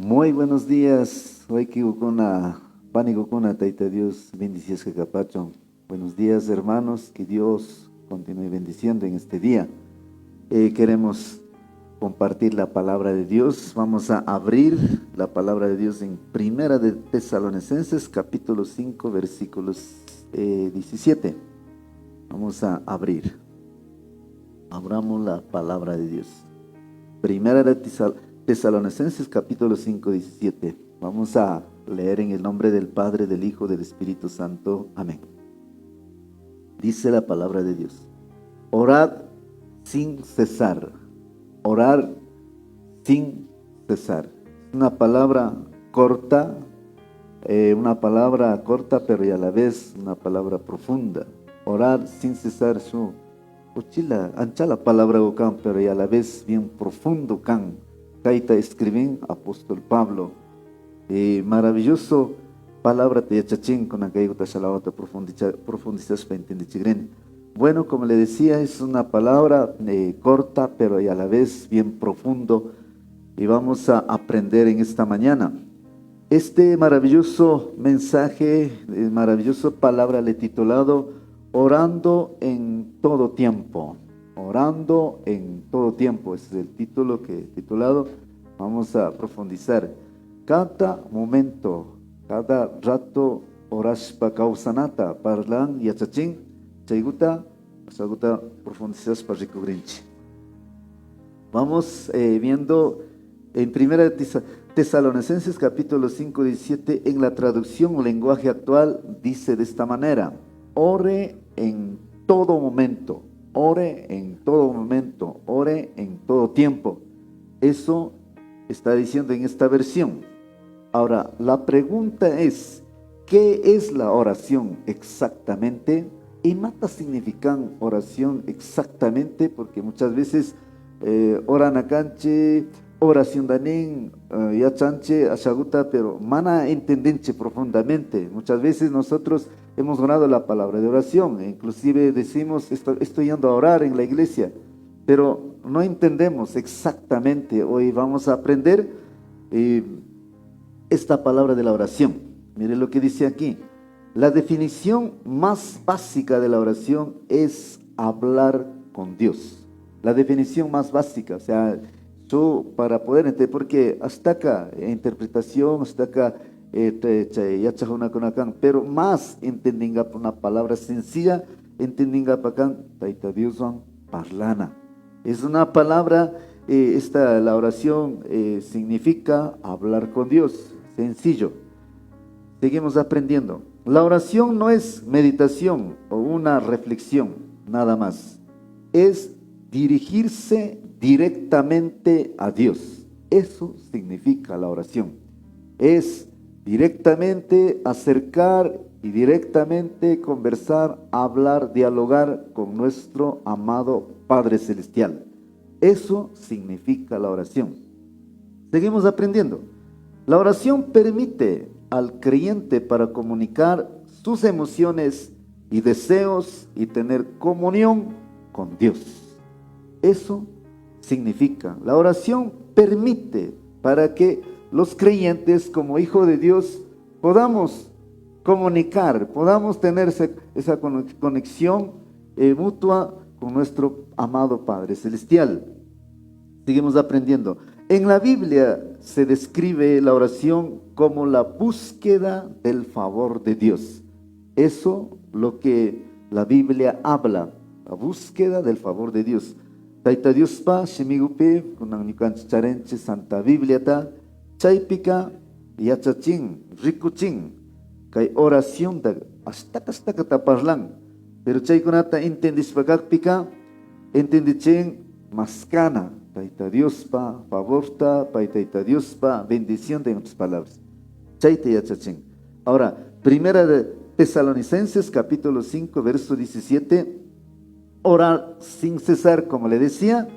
Muy buenos días. Hoy que con pánico con Taita Dios bendiciones que capacho. Buenos días, hermanos. Que Dios continúe bendiciendo en este día. Queremos compartir la palabra de Dios. Vamos a abrir la palabra de Dios en Primera de Tesalonicenses, capítulo 5, versículos 17. Vamos a abrir. Abramos la palabra de Dios. Primera de Tesalonicenses, capítulo 5, 17. Vamos a leer en el nombre del Padre, del Hijo, del Espíritu Santo. Amén. Dice la palabra de Dios: orad sin cesar. Orar sin cesar. Una palabra corta, pero y a la vez una palabra profunda. Orar sin cesar su Uchila, ancha la palabra gokan, pero y a la vez bien profundo can. Kaita escriben apóstol Pablo. Maravilloso palabra te yachachín con aquello te shalawata profundizas para entender. Bueno, como le decía, es una palabra corta, pero y a la vez bien profundo. Y vamos a aprender en esta mañana. Este maravilloso mensaje, maravillosa palabra le he titulado Orando en todo tiempo. Orando en todo tiempo. Ese es el título que he titulado. Vamos a profundizar. Cada momento, cada rato, orashpa kausanata, parlan yachachin, chaiguta, asaguta profundizas para recubrinchi. Vamos viendo en Primera Tesalonicenses capítulo 5, 17, en la traducción o lenguaje actual, dice de esta manera: ore en todo momento, ore en todo momento, ore en todo tiempo. Eso está diciendo en esta versión. Ahora, la pregunta es, ¿qué es la oración exactamente? ¿Y mata significan oración exactamente? Porque muchas veces oran a canche, oración danin, ya chanche, ashaguta, pero mana entendenche profundamente. Muchas veces nosotros hemos orado la palabra de oración, inclusive decimos, estoy yendo a orar en la iglesia, pero no entendemos exactamente. Hoy vamos a aprender esta palabra de la oración. Mire lo que dice aquí. La definición más básica de la oración es hablar con Dios. La definición más básica, o sea, yo para poder entender, porque hasta acá, interpretación, hasta acá, pero más entendinga una palabra sencilla, entendinga pacan, taita Dios parlana. Es una palabra, la oración significa hablar con Dios, sencillo. Seguimos aprendiendo. La oración no es meditación o una reflexión, nada más. Es dirigirse directamente a Dios. Eso significa la oración. Es directamente acercar y directamente conversar, hablar, dialogar con nuestro amado Padre Celestial. Eso significa la oración. Seguimos aprendiendo. La oración permite al creyente para comunicar sus emociones y deseos y tener comunión con Dios. Eso significa. La oración permite para que los creyentes como hijos de Dios podamos comunicar, podamos tener esa conexión mutua con nuestro amado Padre Celestial. Seguimos aprendiendo. En la Biblia se describe la oración como la búsqueda del favor de Dios. Eso lo que la Biblia habla, la búsqueda del favor de Dios. Taita Dios pa, shemigupe, kunang charenche Santa Biblia ta, chaypika, yachachin, rikuchin, kay oración da, hasta taparlan. Pero chaykunata entendispakakpika, entendichen mascana. Taita Dios pa, favorta, Taita Dios pa, bendición de otras palabras. Chaite yachachín. Ahora, Primera de Tesalonicenses, capítulo 5, verso 17. Orar sin cesar, como le decía.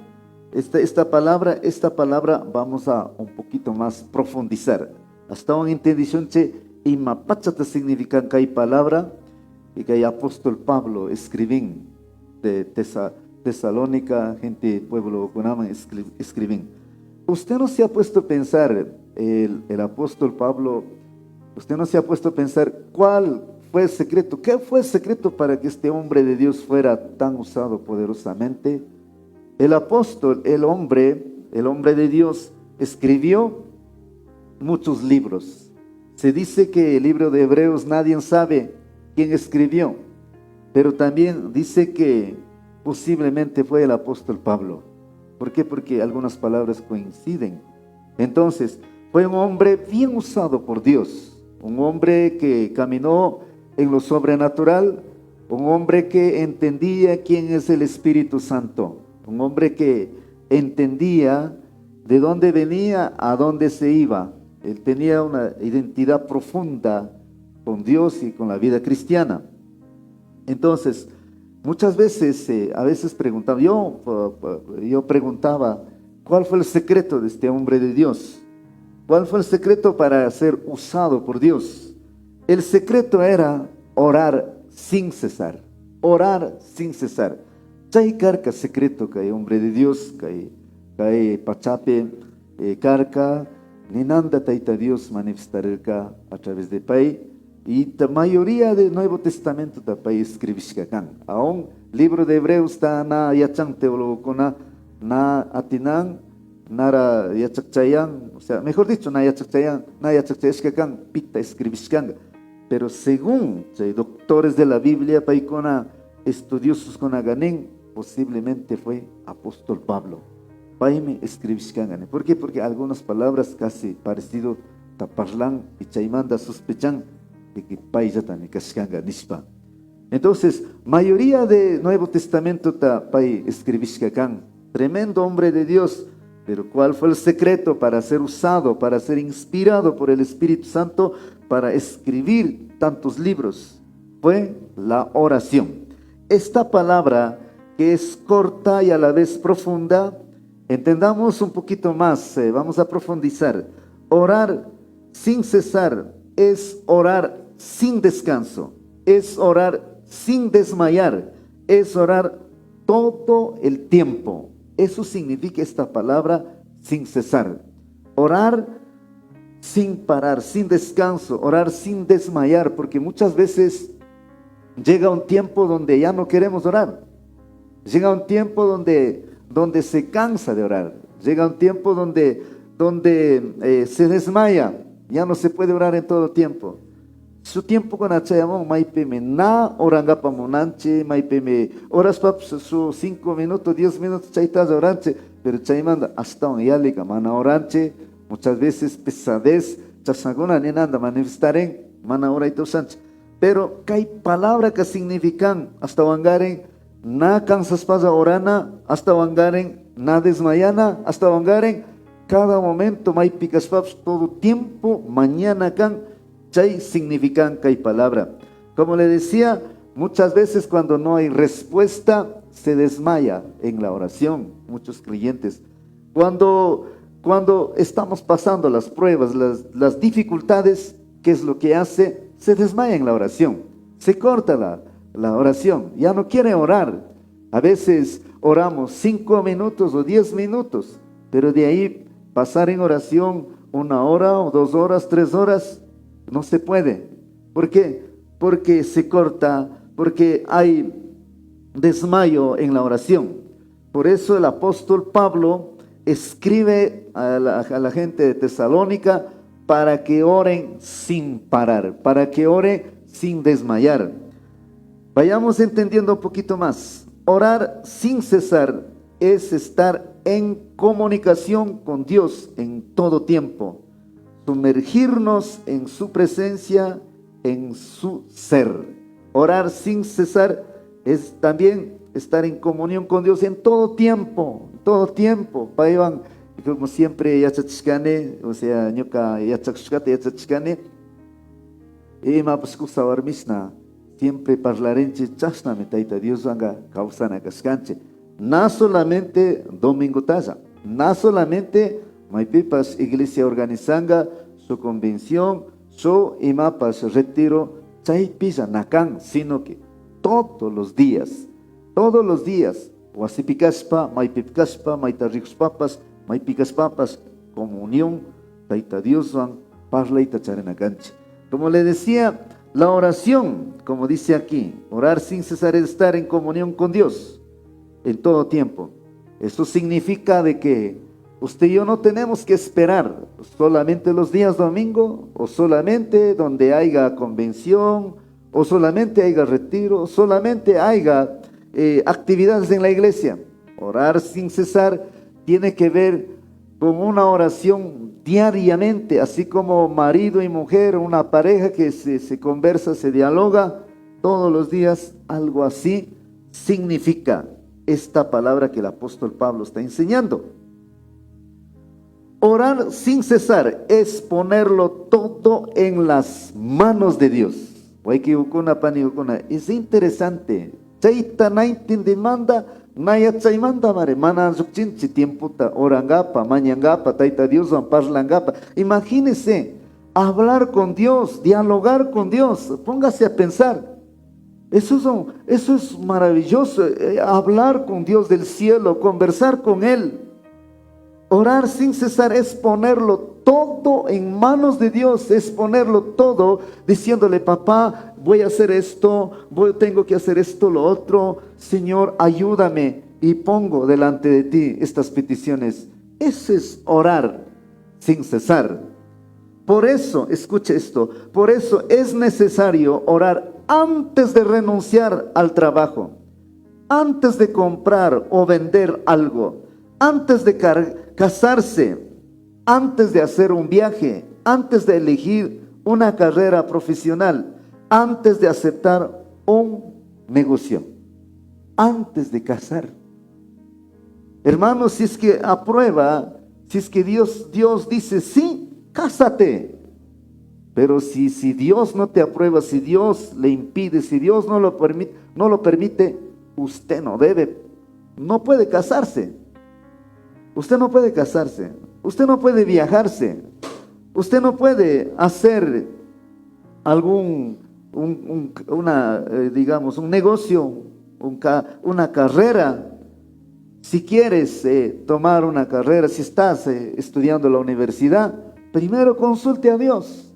Esta palabra vamos a un poquito más profundizar. Hasta una entendición che, y mapachata significan que hay palabra, y que hay apóstol Pablo escribín de Tesalónica, gente pueblo Kunama escriben. usted no se ha puesto a pensar, el apóstol Pablo, usted no se ha puesto a pensar cuál fue el secreto, qué fue el secreto para que este hombre de Dios fuera tan usado poderosamente. El apóstol, el hombre de Dios, escribió muchos libros. Se dice que el libro de Hebreos nadie sabe quién escribió, pero también dice que posiblemente fue el apóstol Pablo. ¿Por qué? Porque algunas palabras coinciden. Entonces, fue un hombre bien usado por Dios, un hombre que caminó en lo sobrenatural, un hombre que entendía quién es el Espíritu Santo, un hombre que entendía de dónde venía, a dónde se iba. Él tenía una identidad profunda con Dios y con la vida cristiana. Entonces, muchas veces, a veces preguntaba, yo preguntaba, ¿cuál fue el secreto de este hombre de Dios? ¿Cuál fue el secreto para ser usado por Dios? El secreto era orar sin cesar, orar sin cesar. Chay carca secreto que hay hombre de Dios, que hay pachape, carca, ni nanda taita Dios manifestará a través de Pai. Y la mayoría del Nuevo Testamento da Pai escribishkakan. Aún libro de Hebreos está na yachang teólogo kona na atinan nara yachakchayan, o sea, mejor dicho, na yachakchayashkakan pita escribishkan. Pero según doctores de la Biblia, Pai kona estudiosos kona ganen, posiblemente fue apóstol Pablo. Pai me escribishkan. ¿Por qué? Porque algunas palabras casi parecido taparlan y chaimanda sospechan de que Pai ya también kashkanga nispa. Entonces, mayoría de Nuevo Testamento ta Pai escribishkan. Tremendo hombre de Dios. Pero ¿cuál fue el secreto para ser usado, para ser inspirado por el Espíritu Santo para escribir tantos libros? Fue la oración. Esta palabra que es corta y a la vez profunda, entendamos un poquito más, vamos a profundizar. Orar sin cesar es orar sin descanso, es orar sin desmayar, es orar todo el tiempo. Eso significa esta palabra sin cesar. Orar sin parar, sin descanso, orar sin desmayar, porque muchas veces llega un tiempo donde ya no queremos orar. Llega un tiempo donde se cansa de orar. Llega un tiempo donde se desmaya. Ya no se puede orar en todo tiempo. Su tiempo con achayamón, maipeme na orangapa monanche, maipeme horas paps, su 5 minutos, 10 minutos, chaitas oranche, pero chaimanda hasta un yalica, mana oranche, muchas veces pesadez, chasagona nenanda manifestaren, mana oraito sanche. Pero hay palabras que significan hasta wangaren, na cansas pasa orana, hasta wangaren, na desmayana, hasta wangaren, cada momento, maipicas paps, todo tiempo, mañana can. Chay significan que hay palabra. Como le decía, muchas veces cuando no hay respuesta, se desmaya en la oración. Muchos creyentes. Cuando estamos pasando las pruebas, las dificultades, ¿qué es lo que hace? Se desmaya en la oración. Se corta la oración. Ya no quiere orar. A veces oramos 5 minutos o 10 minutos, pero de ahí pasar en oración 1 hora o 2 horas, 3 horas, no se puede. ¿Por qué? Porque se corta, porque hay desmayo en la oración. Por eso el apóstol Pablo escribe a la gente de Tesalónica para que oren sin parar, para que oren sin desmayar. Vayamos entendiendo un poquito más. Orar sin cesar es estar en comunicación con Dios en todo tiempo. Sumergirnos en su presencia, en su ser. Orar sin cesar es también estar en comunión con Dios en todo tiempo, Paivan, como siempre, yachachkane, o sea, ñuka yachachkate yachachkane, ima pascusa warmisna, siempre parlarenche chasname taita Dios vanga causana cascanche. No solamente domingo talla, no solamente Maipipas iglesia organizanga su convención, su imapas retiro, chaipisa nakan, sino que todos los días, huasipicaspa, maipipcaspa, maitarricuspapas, maypicas papas, comunión, Taita Dios van, parla y tacharena cancha. Como le decía, la oración, como dice aquí, orar sin cesar es estar en comunión con Dios en todo tiempo. Eso significa de que usted y yo no tenemos que esperar solamente los días domingo, o solamente donde haya convención, o solamente haya retiro, o solamente haya actividades en la iglesia. Orar sin cesar tiene que ver con una oración diariamente, así como marido y mujer, una pareja que se conversa, se dialoga todos los días. Algo así significa esta palabra que el apóstol Pablo está enseñando. Orar sin cesar es ponerlo todo en las manos de Dios. Es interesante. Chaita naitin demanda, naya chaimanda mare, mana zukchinchi tiemputa, orangapa, mañangapa, taita Dios parlangapa. Imagínese hablar con Dios, dialogar con Dios. Póngase a pensar. Eso es maravilloso, hablar con Dios del cielo, conversar con Él. Orar sin cesar es ponerlo todo en manos de Dios, es ponerlo todo diciéndole: papá, voy a hacer esto, tengo que hacer esto, lo otro, Señor, ayúdame, y pongo delante de ti estas peticiones. Eso es orar sin cesar. Por eso, escuche esto, por eso es necesario orar antes de renunciar al trabajo, antes de comprar o vender algo, antes de casarse, antes de hacer un viaje, antes de elegir una carrera profesional, antes de aceptar un negocio, antes de casar. Hermanos, si es que aprueba, si es que Dios dice sí, cásate. Pero si Dios no te aprueba, si Dios le impide, si Dios no lo permite, usted no puede casarse. Usted no puede casarse, usted no puede viajarse, usted no puede hacer digamos, un negocio, una carrera. Si quieres tomar una carrera, si estás estudiando en la universidad, primero consulte a Dios.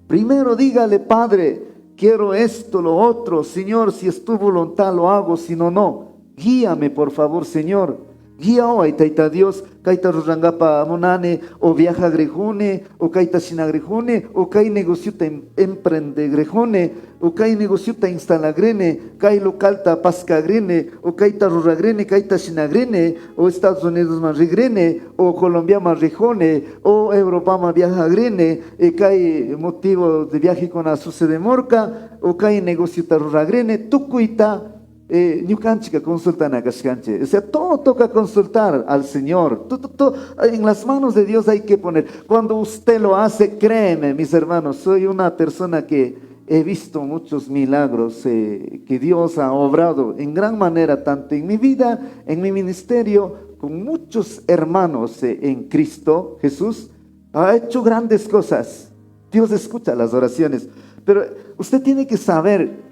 Primero dígale: Padre, quiero esto, lo otro. Señor, si es tu voluntad lo hago, si no, no. Guíame, por favor, Señor. Guía hoy, taita Dios, kaita rurangapa monane, o viaja grejone, o kaita sinagrejone, o kai negociuta emprende grejone, o kai negociuta instalagrene, kai localta pascagrene, o kaita ruragrene, kaita sinagrene, o Estados Unidos marrigrene, o Colombia marrijone, o Europa ma viajagrene, kai motivo de viaje con azuce de morca, o kai negociuta ruragrene, tucuita. Ñucanchica consultan a Cascanche. O sea, todo toca consultar al Señor. Todo, en las manos de Dios hay que poner. Cuando usted lo hace, créeme, mis hermanos, soy una persona que he visto muchos milagros que Dios ha obrado en gran manera, tanto en mi vida, en mi ministerio, con muchos hermanos en Cristo Jesús. Ha hecho grandes cosas. Dios escucha las oraciones. Pero usted tiene que saber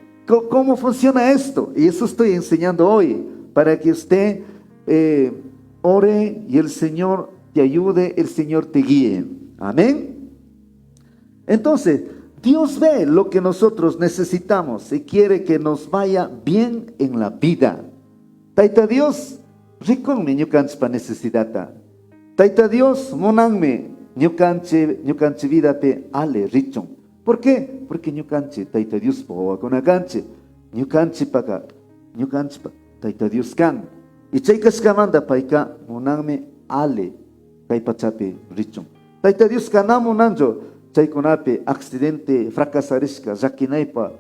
¿cómo funciona esto? Y eso estoy enseñando hoy, para que usted ore y el Señor te ayude, el Señor te guíe. Amén. Entonces, Dios ve lo que nosotros necesitamos y quiere que nos vaya bien en la vida. Taita Dios, riconme ñucanchpa necesidad. Taita Dios, monanme ñucanche vida pe ale richon. ¿Por qué? Porque ñucanche, taita Dios poa con acanche, ñucanche pa, taita Dios can. Y chaykas kamanda paika, monanme ale, kay pachape richon. Taita Dios kanamo nanjo, chaykunape accidente fracasarishka, yakinaypa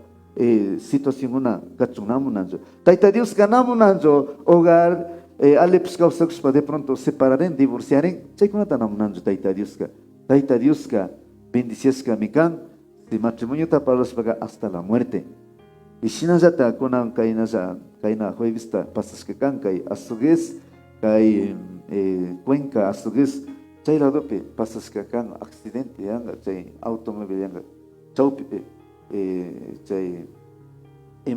situación una gachunamo nanjo. Taita Dios kanamo nanjo, hogar, alepis causakuspa de pronto separaren, divorciaren, chaykunata namo nanjo taita Dios ka, bendiciasca mikan. De matrimonio tapalos paga hasta la muerte. Y si no ya con kaina juevista pasas que cancay azugues kay Cuenca azugues chay dope pasas que can accidente yanga chay automóvil yanga chaupi chay Le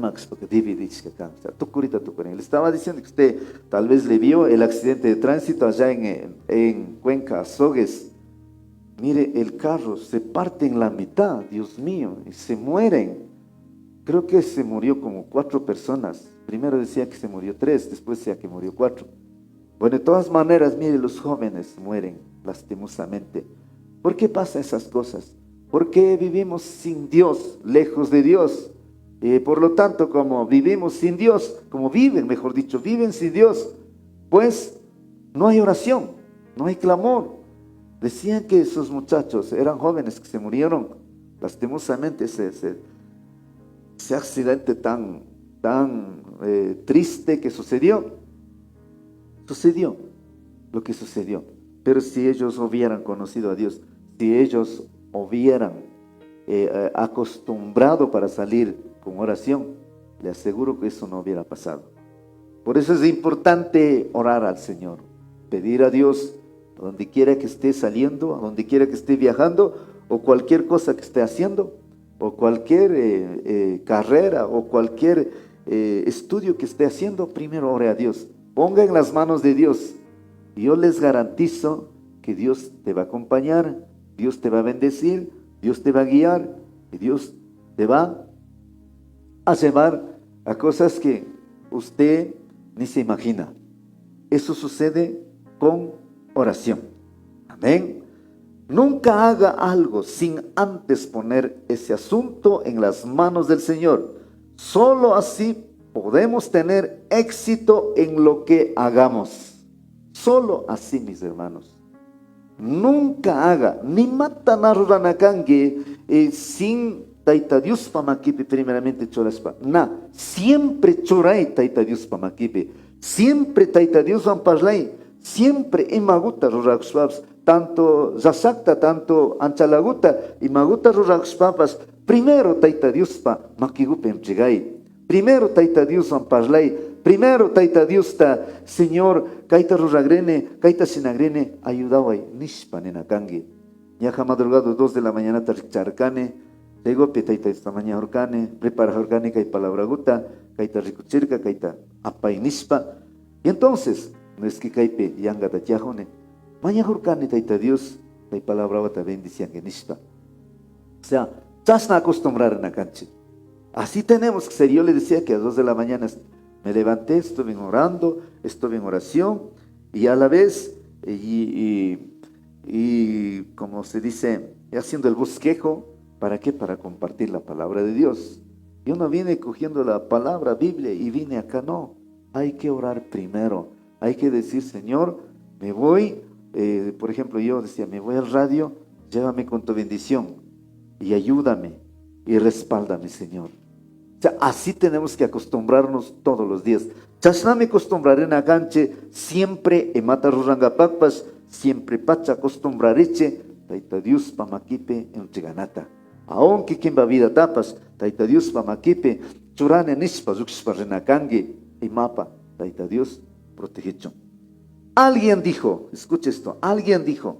estaba diciendo que usted tal vez le vio el accidente de tránsito allá en Cuenca, Azogues. Mire, el carro se parte en la mitad, Dios mío, y se mueren. Creo que se murió como 4 personas. Primero decía que se murió 3, después decía que murió 4. Bueno, de todas maneras, mire, los jóvenes mueren lastimosamente. ¿Por qué pasan esas cosas? Porque vivimos sin Dios, lejos de Dios. Por lo tanto, como vivimos sin Dios, como viven, mejor dicho, viven sin Dios, pues no hay oración, no hay clamor. Decían que esos muchachos eran jóvenes que se murieron lastimosamente, ese accidente tan triste que sucedió lo que sucedió. Pero si ellos hubieran conocido a Dios, si ellos hubieran acostumbrado para salir con oración, le aseguro que eso no hubiera pasado. Por eso es importante orar al Señor, pedir a Dios a donde quiera que esté saliendo, a donde quiera que esté viajando, o cualquier cosa que esté haciendo, o cualquier carrera, o cualquier estudio que esté haciendo. Primero ore a Dios, ponga en las manos de Dios, y yo les garantizo que Dios te va a acompañar, Dios te va a bendecir, Dios te va a guiar, y Dios te va a llevar a cosas que usted ni se imagina. Eso sucede con oración. Amén. Nunca haga algo sin antes poner ese asunto en las manos del Señor. Solo así podemos tener éxito en lo que hagamos. Solo así, mis hermanos. Nunca haga, ni matanaruranakange sin Taita Dios pamakipe primeramente choraspa. Siempre chorai Taita Dios pamakipe. Siempre Taita Dios van parlay. Siempre imaguta ruraxpapas. Tanto zasakta, tanto anchalaguta, imaguta ruraxpapas. Primero Taita Dios pa makigupe emchigay. Primero Taita Dios van parlay. Primero Taita Dios ta, Señor, kaita ruragrene, kaita sinagrene, ayudaway, nishpa nenakangi. Yaja madrugado 2 de la mañana taricharcane, llegó petaita esta mañana horcane, prepara horcane, kai palabra guta, kaita ricuchirca, kaita apay nishpa. Y entonces, no es que kaipe yanga tachajone, mañana horcane taita Dios, kai palabra guta bendición que nishpa. O sea, chasna acostumbrar en la cancha. Así tenemos que ser. Yo le decía que a 2 de la mañana me levanté, estuve orando, estuve en oración, y a la vez, y como se dice, haciendo el bosquejo. ¿Para qué? Para compartir la palabra de Dios. Yo no vine cogiendo la palabra, Biblia, y vine acá, no. Hay que orar primero. Hay que decir, Señor, me voy, por ejemplo, yo decía, me voy al radio, llévame con tu bendición, y ayúdame, y respáldame, Señor. O sea, así tenemos que acostumbrarnos todos los días. Chasna me acostumbraré en aganche, siempre en matarurangapakpas, siempre pacha acostumbrareche, taita Dios pamaquipe en chiganata. Aunque quien va vida tapas, taita Dios pamaquipe, churane nispa, zuxpa renakange, y mapa, taita Dios protegicho. Alguien dijo, escuche esto, alguien dijo,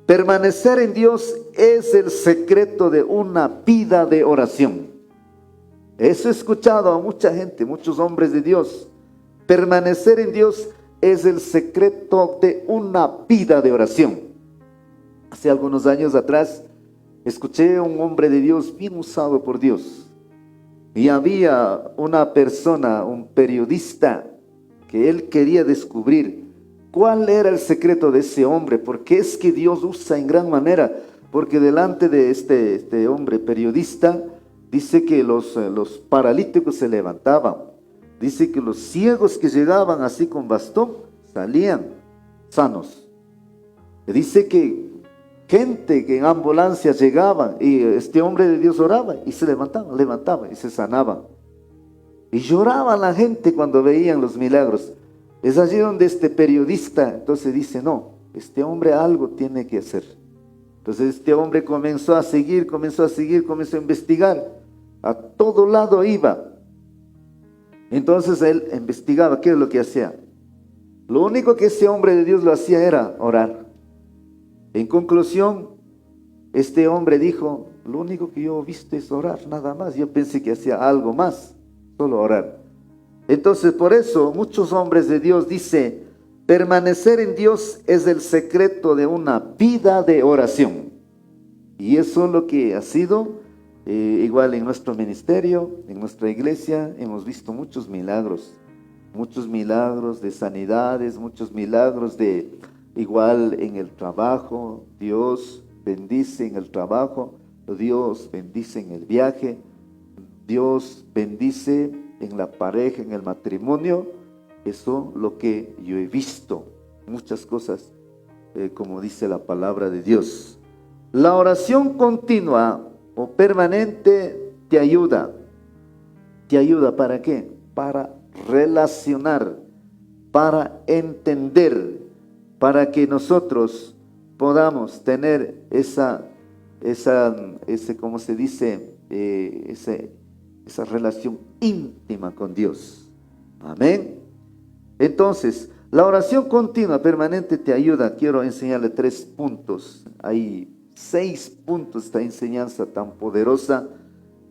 permanecer en Dios es el secreto de una vida de oración. Eso he escuchado a mucha gente, muchos hombres de Dios. Permanecer en Dios es el secreto de una vida de oración. Hace algunos años atrás, escuché a un hombre de Dios bien usado por Dios. Y había una persona, un periodista, que él quería descubrir cuál era el secreto de ese hombre. Porque es que Dios usa en gran manera. Porque delante de este hombre periodista, dice que los paralíticos se levantaban. Dice que los ciegos que llegaban así con bastón salían sanos. Dice que gente que en ambulancia llegaban y este hombre de Dios oraba y se levantaba y se sanaba. Y lloraba la gente cuando veían los milagros. Es allí donde este periodista entonces dice, no, este hombre algo tiene que hacer. Entonces este hombre comenzó a investigar. A todo lado iba. Entonces él investigaba qué es lo que hacía. Lo único que ese hombre de Dios lo hacía era orar. En conclusión, este hombre dijo, lo único que yo he visto es orar, nada más. Yo pensé que hacía algo más. solo orar. Entonces, por eso muchos hombres de Dios dicen, permanecer en Dios es el secreto de una vida de oración. Y eso es lo que ha sido igual en nuestro ministerio, en nuestra iglesia. Hemos visto muchos milagros de sanidades, muchos milagros de igual en el trabajo. Dios bendice en el trabajo, Dios bendice en el viaje, Dios bendice en la pareja, en el matrimonio. Eso es lo que yo he visto, muchas cosas, como dice la palabra de Dios. La oración continua o permanente te ayuda. ¿Te ayuda para qué? Para relacionar, para entender, para que nosotros podamos tener ¿cómo se dice? Esa relación íntima con Dios. Amén. Entonces, la oración continua, permanente te ayuda. Quiero enseñarle 3 puntos. Hay 6 puntos esta enseñanza tan poderosa.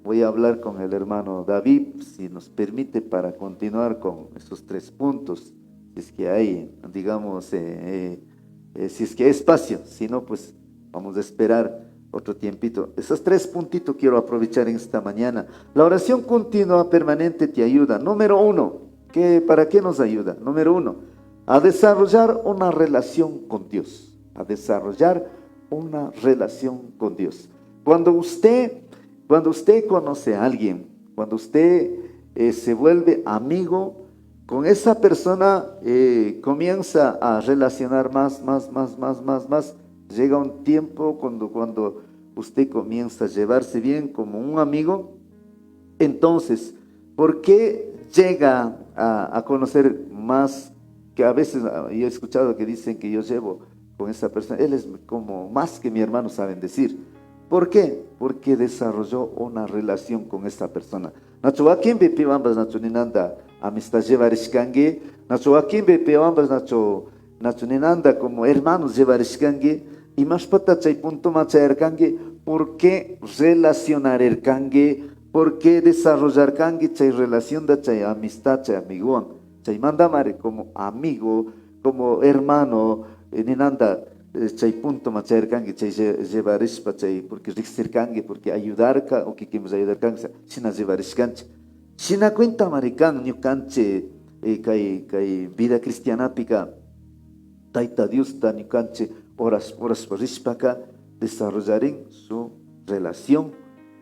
Voy a hablar con el hermano David, si nos permite, para continuar con esos 3 puntos. Si es que hay, digamos, si es que hay espacio. Si no, pues vamos a esperar otro tiempito. Esos 3 puntitos quiero aprovechar en esta mañana. La oración continua, permanente te ayuda. Número 1. ¿Para qué nos ayuda? Número 1, a desarrollar una relación con Dios. A desarrollar una relación con Dios. Cuando usted conoce a alguien, cuando usted se vuelve amigo con esa persona, comienza a relacionar más. Llega un tiempo cuando usted comienza a llevarse bien como un amigo. Entonces, ¿por qué llega a conocer más? Que a veces yo he escuchado que dicen que yo llevo con esa persona, él es como más que mi hermano, saben decir. ¿Por qué? Porque desarrolló una relación con esta persona. Nacho akin be piwambas nacho ninanda amistad llevarishkange, nacho akin be piwambas nacho ninanda como hermanos llevarishkange, y más patachay punto macha erkange. ¿Por qué relacionar erkange? ¿Por qué desarrollar kange chay relación da chay amistad chay amiguan? Chay mandamare como amigo, como hermano, ninanda chay punto macha kange chay llevarish chay porque rixir kange porque ayudar ka o que queremos ayudar kange sina llevarish kanche. Sina cuenta marican ni kanche kai vida cristiana pica taita Dios ta ni kanche horas parishpaka desarrollarán su relación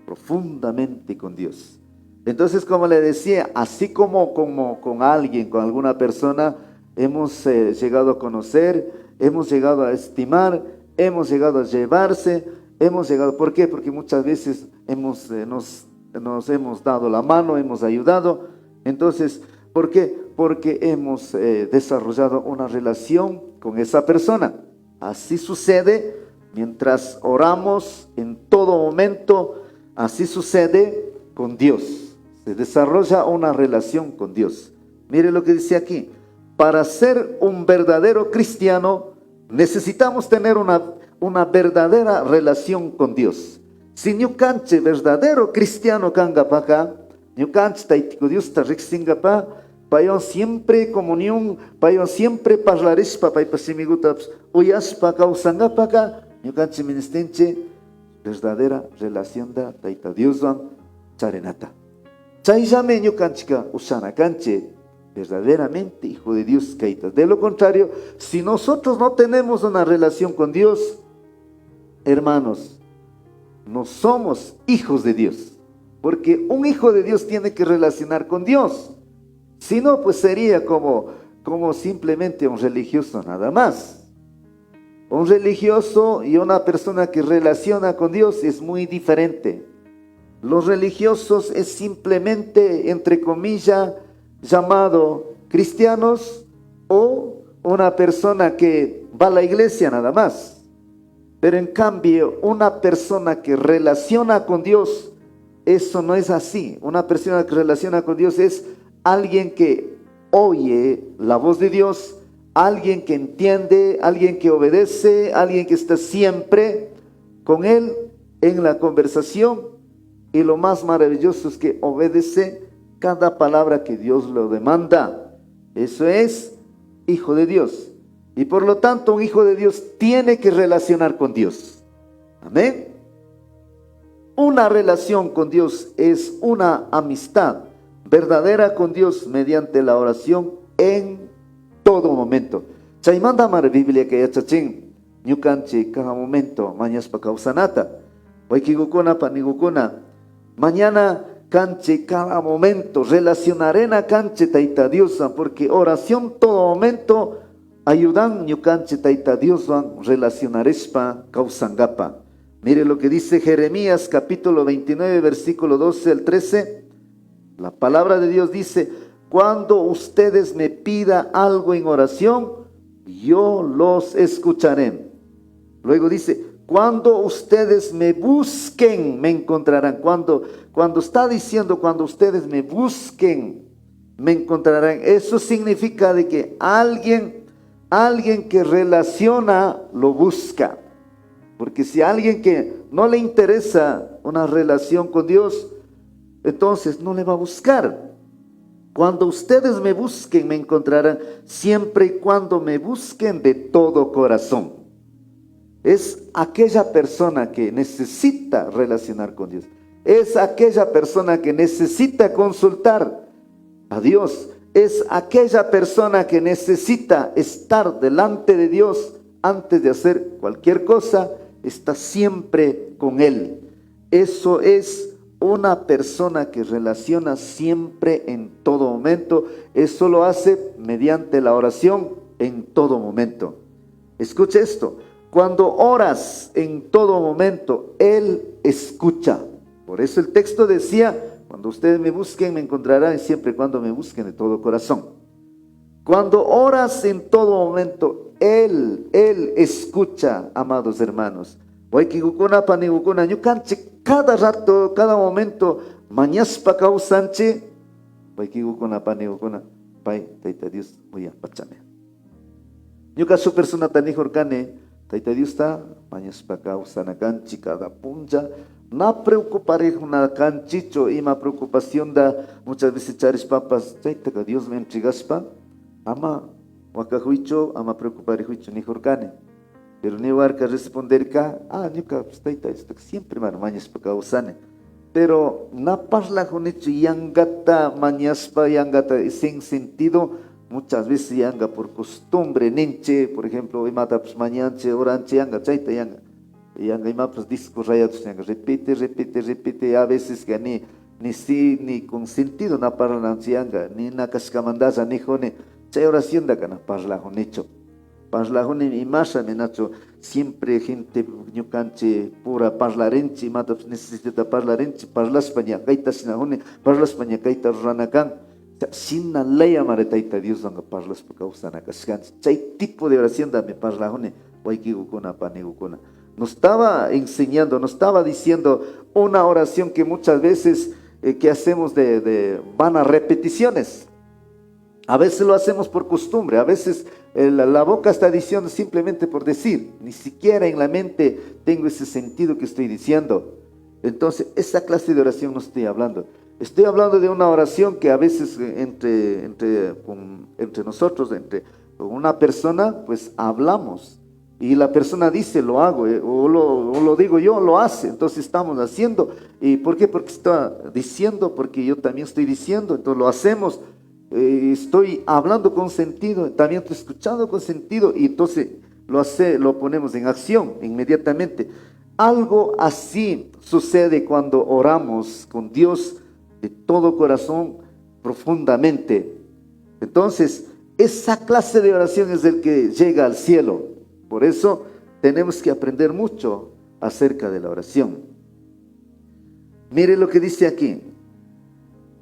profundamente con Dios. Entonces, como le decía, así como con alguien, con alguna persona, hemos llegado a conocer, hemos llegado a estimar, hemos llegado a llevarse, ¿por qué? Porque muchas veces nos hemos dado la mano, hemos ayudado. Entonces, ¿por qué? Porque hemos desarrollado una relación con esa persona. Así sucede mientras oramos en todo momento. Así sucede con Dios. Se desarrolla una relación con Dios. Mire lo que dice aquí. Para ser un verdadero cristiano necesitamos tener una verdadera relación con Dios. Si no canche verdadero cristiano kangapaka, no canche taitico Dios tarixingapa, payon siempre comunión, payon siempre parlarispa, paypasimigutaps, uyaspa causangapaka, no canche ministerche verdadera relación da taita Dioswan charenata. Chayame no canchica usana canche verdaderamente hijo de Dios kaita. De lo contrario, si nosotros no tenemos una relación con Dios, hermanos, no somos hijos de Dios. Porque un hijo de Dios tiene que relacionar con Dios. Si no, pues sería como simplemente un religioso nada más. Un religioso y una persona que relaciona con Dios es muy diferente. Los religiosos es simplemente, entre comillas, llamado cristianos o una persona que va a la iglesia nada más. Pero en cambio, una persona que relaciona con Dios, eso no es así. Una persona que relaciona con Dios es alguien que oye la voz de Dios, alguien que entiende, alguien que obedece, alguien que está siempre con Él en la conversación. Y lo más maravilloso es que obedece cada palabra que Dios lo demanda. Eso es hijo de Dios. Y por lo tanto, un hijo de Dios tiene que relacionar con Dios. Amén. Una relación con Dios es una amistad verdadera con Dios mediante la oración en todo momento. Chaymanda mar Biblia que yachachin, ñukanchi cada momento, mañas pa causanata. Waikigukuna panigukuna. Mañana canche cada momento, relacionaré na canche taita Diosa, porque oración todo momento ayudan ñukanchi taita Diosa relacionarespa causangapa. Mire lo que dice Jeremías capítulo 29 versículo 12 al 13. La palabra de Dios dice: cuando ustedes me pidan algo en oración, yo los escucharé. Luego dice: cuando ustedes me busquen, me encontrarán. Cuando está diciendo cuando ustedes me busquen, me encontrarán. Eso significa de que alguien que relaciona, lo busca. Porque si alguien que no le interesa una relación con Dios, entonces no le va a buscar. Cuando ustedes me busquen, me encontrarán, siempre y cuando me busquen de todo corazón. Es aquella persona que necesita relacionar con Dios. Es aquella persona que necesita consultar a Dios. Es aquella persona que necesita estar delante de Dios antes de hacer cualquier cosa. Está siempre con Él. Eso es una persona que relaciona siempre en todo momento. Eso lo hace mediante la oración en todo momento. Escuche esto. Cuando oras en todo momento, Él escucha. Por eso el texto decía: cuando ustedes me busquen, me encontrarán, siempre y cuando me busquen de todo corazón. Cuando oras en todo momento, Él escucha, amados hermanos. Cada rato, cada momento, mañaspa causanche, Pai, Taita Dios, oye, pachame. Yuka su persona tan hijorcane, Taita Dios está, mañaspa causana canchi, cada punja. No preocuparé una canchicho y ma preocupación da muchas veces charis papas, Taita que Dios me entregaspa, ama, wakahuicho, ama preocuparé huicho ni jorcane. Pero ni warka responder ka, nyuka Taita esto siempre mañas pa causane. Pero na parla con hecho yangata mañaspa yangata sin sentido, muchas veces yanga por costumbre, nenche, por ejemplo, imata pues mañanche, oranche, yanga, chaita yanga. Yanga ima pues discos rayados, yanga, repite, a veces que ni sí, ni con sentido na parla yanga, ni na cascamandaza, ni jone, chay oración da cana parla con hecho. Parla con y masa menacho, siempre gente ñucanche pura parlarenche, mata pues necesita parlarenche, parla España, gaita sinajone, parla España, gaita ranacan. Sin la ley amaretaita Dios anga parlas por causa na cascan. Chay tipo de oración da me parla jone, waikigukona panigukona. Nos estaba enseñando, nos estaba diciendo una oración que muchas veces que hacemos de vanas repeticiones. A veces lo hacemos por costumbre, a veces la boca está diciendo simplemente por decir, ni siquiera en la mente tengo ese sentido que estoy diciendo. Entonces, esa clase de oración no estoy hablando. Estoy hablando de una oración que a veces entre nosotros, con una persona, pues hablamos. Y la persona dice, lo hago, o lo digo yo, lo hace. Entonces estamos haciendo. ¿Y por qué? Porque está diciendo, porque yo también estoy diciendo, entonces lo hacemos. Estoy hablando con sentido, también estoy escuchando con sentido, y entonces lo ponemos en acción inmediatamente. Algo así sucede cuando oramos con Dios de todo corazón, profundamente. Entonces, esa clase de oración es el que llega al cielo. Por eso tenemos que aprender mucho acerca de la oración. Mire lo que dice aquí.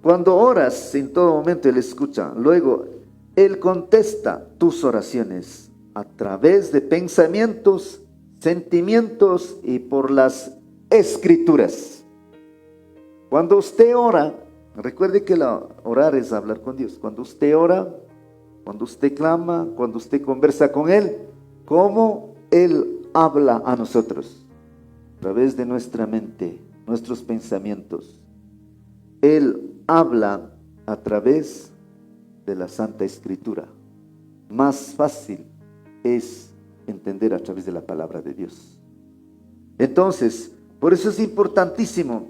Cuando oras, en todo momento Él escucha. Luego, Él contesta tus oraciones a través de pensamientos, sentimientos y por las escrituras. Cuando usted ora, recuerde que orar es hablar con Dios. Cuando usted ora, cuando usted clama, cuando usted conversa con Él, ¿cómo Él habla a nosotros? A través de nuestra mente, nuestros pensamientos. Él habla a través de la Santa Escritura. Más fácil es entender a través de la palabra de Dios. Entonces, por eso es importantísimo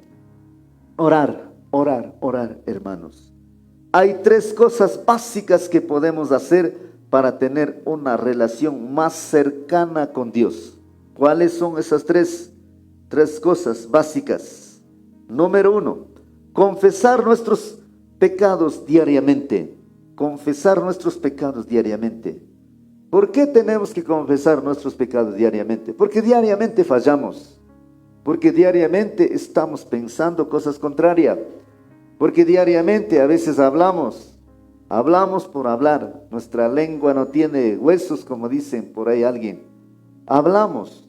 orar, hermanos. Hay 3 cosas básicas que podemos hacer para tener una relación más cercana con Dios. ¿Cuáles son esas tres cosas básicas? Número 1, confesar nuestros pecados diariamente. Confesar nuestros pecados diariamente. ¿Por qué tenemos que confesar nuestros pecados diariamente? Porque diariamente fallamos. Porque diariamente estamos pensando cosas contrarias. Porque diariamente a veces hablamos por hablar. Nuestra lengua no tiene huesos, como dicen por ahí alguien. Hablamos.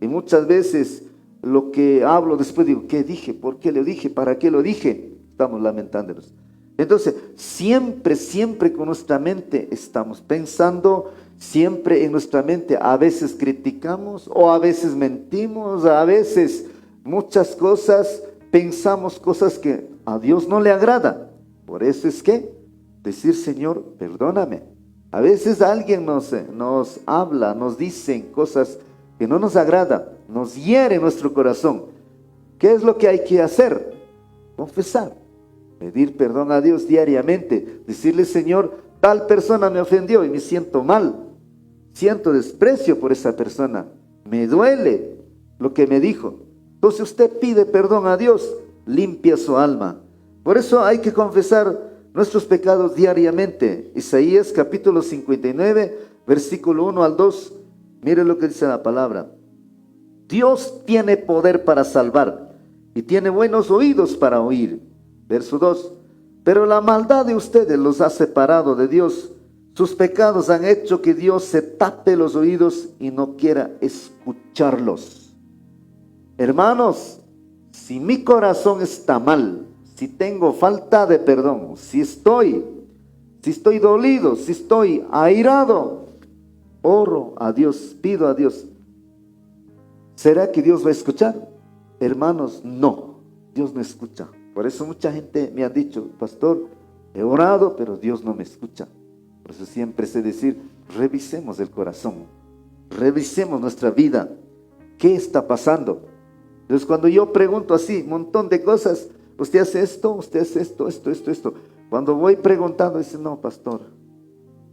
Y muchas veces lo que hablo después digo, ¿qué dije? ¿Por qué lo dije? ¿Para qué lo dije? Estamos lamentándonos. Entonces, siempre con nuestra mente estamos pensando, siempre en nuestra mente a veces criticamos o a veces mentimos, a veces muchas cosas, pensamos cosas que a Dios no le agrada. Por eso es que decir, Señor, perdóname. A veces alguien nos habla, nos dicen cosas que no nos agrada, nos hiere nuestro corazón. ¿Qué es lo que hay que hacer? Confesar. Pedir perdón a Dios diariamente, decirle, Señor, tal persona me ofendió y me siento mal, siento desprecio por esa persona, me duele lo que me dijo. Entonces usted pide perdón a Dios, limpia su alma. Por eso hay que confesar nuestros pecados diariamente. Isaías capítulo 59, versículo 1 al 2, mire lo que dice la palabra. Dios tiene poder para salvar y tiene buenos oídos para oír. Verso 2, pero la maldad de ustedes los ha separado de Dios. Sus pecados han hecho que Dios se tape los oídos y no quiera escucharlos. Hermanos, si mi corazón está mal, si tengo falta de perdón, si estoy dolido, si estoy airado, oro a Dios, pido a Dios. ¿Será que Dios va a escuchar? Hermanos, no, Dios no escucha. Por eso mucha gente me ha dicho, pastor, he orado, pero Dios no me escucha. Por eso siempre sé decir, revisemos el corazón, revisemos nuestra vida. ¿Qué está pasando? Entonces cuando yo pregunto así, un montón de cosas, usted hace esto, usted hace esto. Cuando voy preguntando, dice, no, pastor,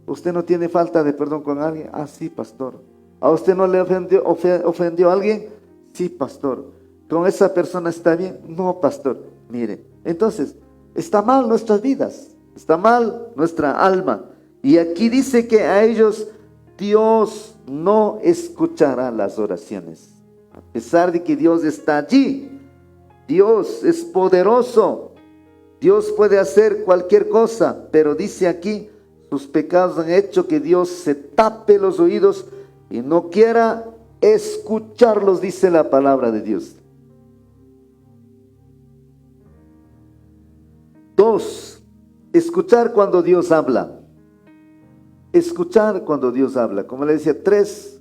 ¿usted no tiene falta de perdón con alguien? Ah, sí, pastor. ¿A usted no le ofendió a alguien? Sí, pastor. ¿Con esa persona está bien? No, pastor. Mire, entonces, está mal nuestras vidas, está mal nuestra alma. Y aquí dice que a ellos Dios no escuchará las oraciones. A pesar de que Dios está allí, Dios es poderoso, Dios puede hacer cualquier cosa, pero dice aquí, sus pecados han hecho que Dios se tape los oídos y no quiera escucharlos, dice la palabra de Dios. 2, escuchar cuando Dios habla. Escuchar cuando Dios habla. Como le decía, 3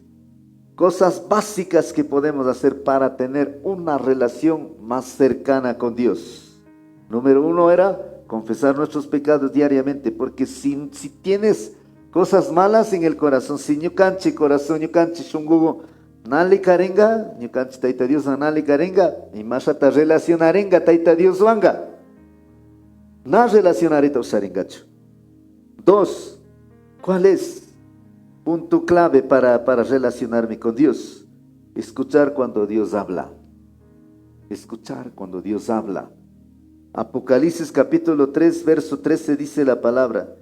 cosas básicas que podemos hacer para tener una relación más cercana con Dios. Número 1 era confesar nuestros pecados diariamente, porque si tienes cosas malas en el corazón, si ñucanchi corazón, ñucanchi shungugo, nali karenga, ñucanchi taita Dios nali karenga, y más hasta relacionarenga taita Dios wanga. No relacionaré usaringacho. 2, ¿cuál es punto clave para relacionarme con Dios? Escuchar cuando Dios habla. Escuchar cuando Dios habla. Apocalipsis capítulo 3, verso 13 dice la palabra: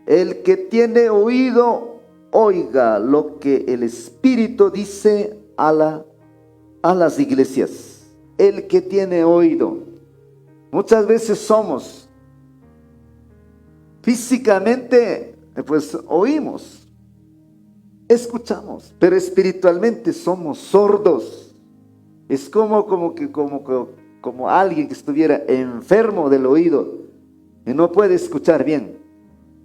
el que tiene oído, oiga lo que el Espíritu dice a las iglesias. El que tiene oído. Muchas veces somos físicamente, pues oímos, escuchamos, pero espiritualmente somos sordos. Es como alguien que estuviera enfermo del oído y no puede escuchar bien.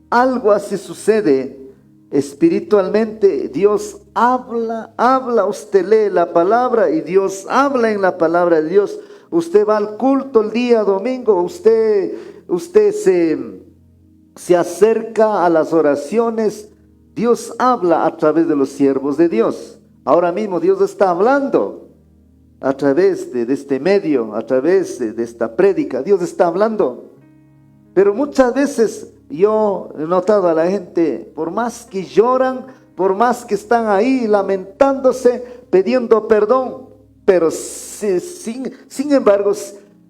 Algo así sucede espiritualmente. Dios habla, usted lee la palabra y Dios habla en la palabra de Dios. Usted va al culto el día domingo, usted se se acerca a las oraciones, Dios habla a través de los siervos de Dios. Ahora mismo Dios está hablando a través de este medio, a través de esta prédica. Dios está hablando. Pero muchas veces yo he notado a la gente, por más que lloran, por más que están ahí lamentándose, pidiendo perdón, pero sin embargo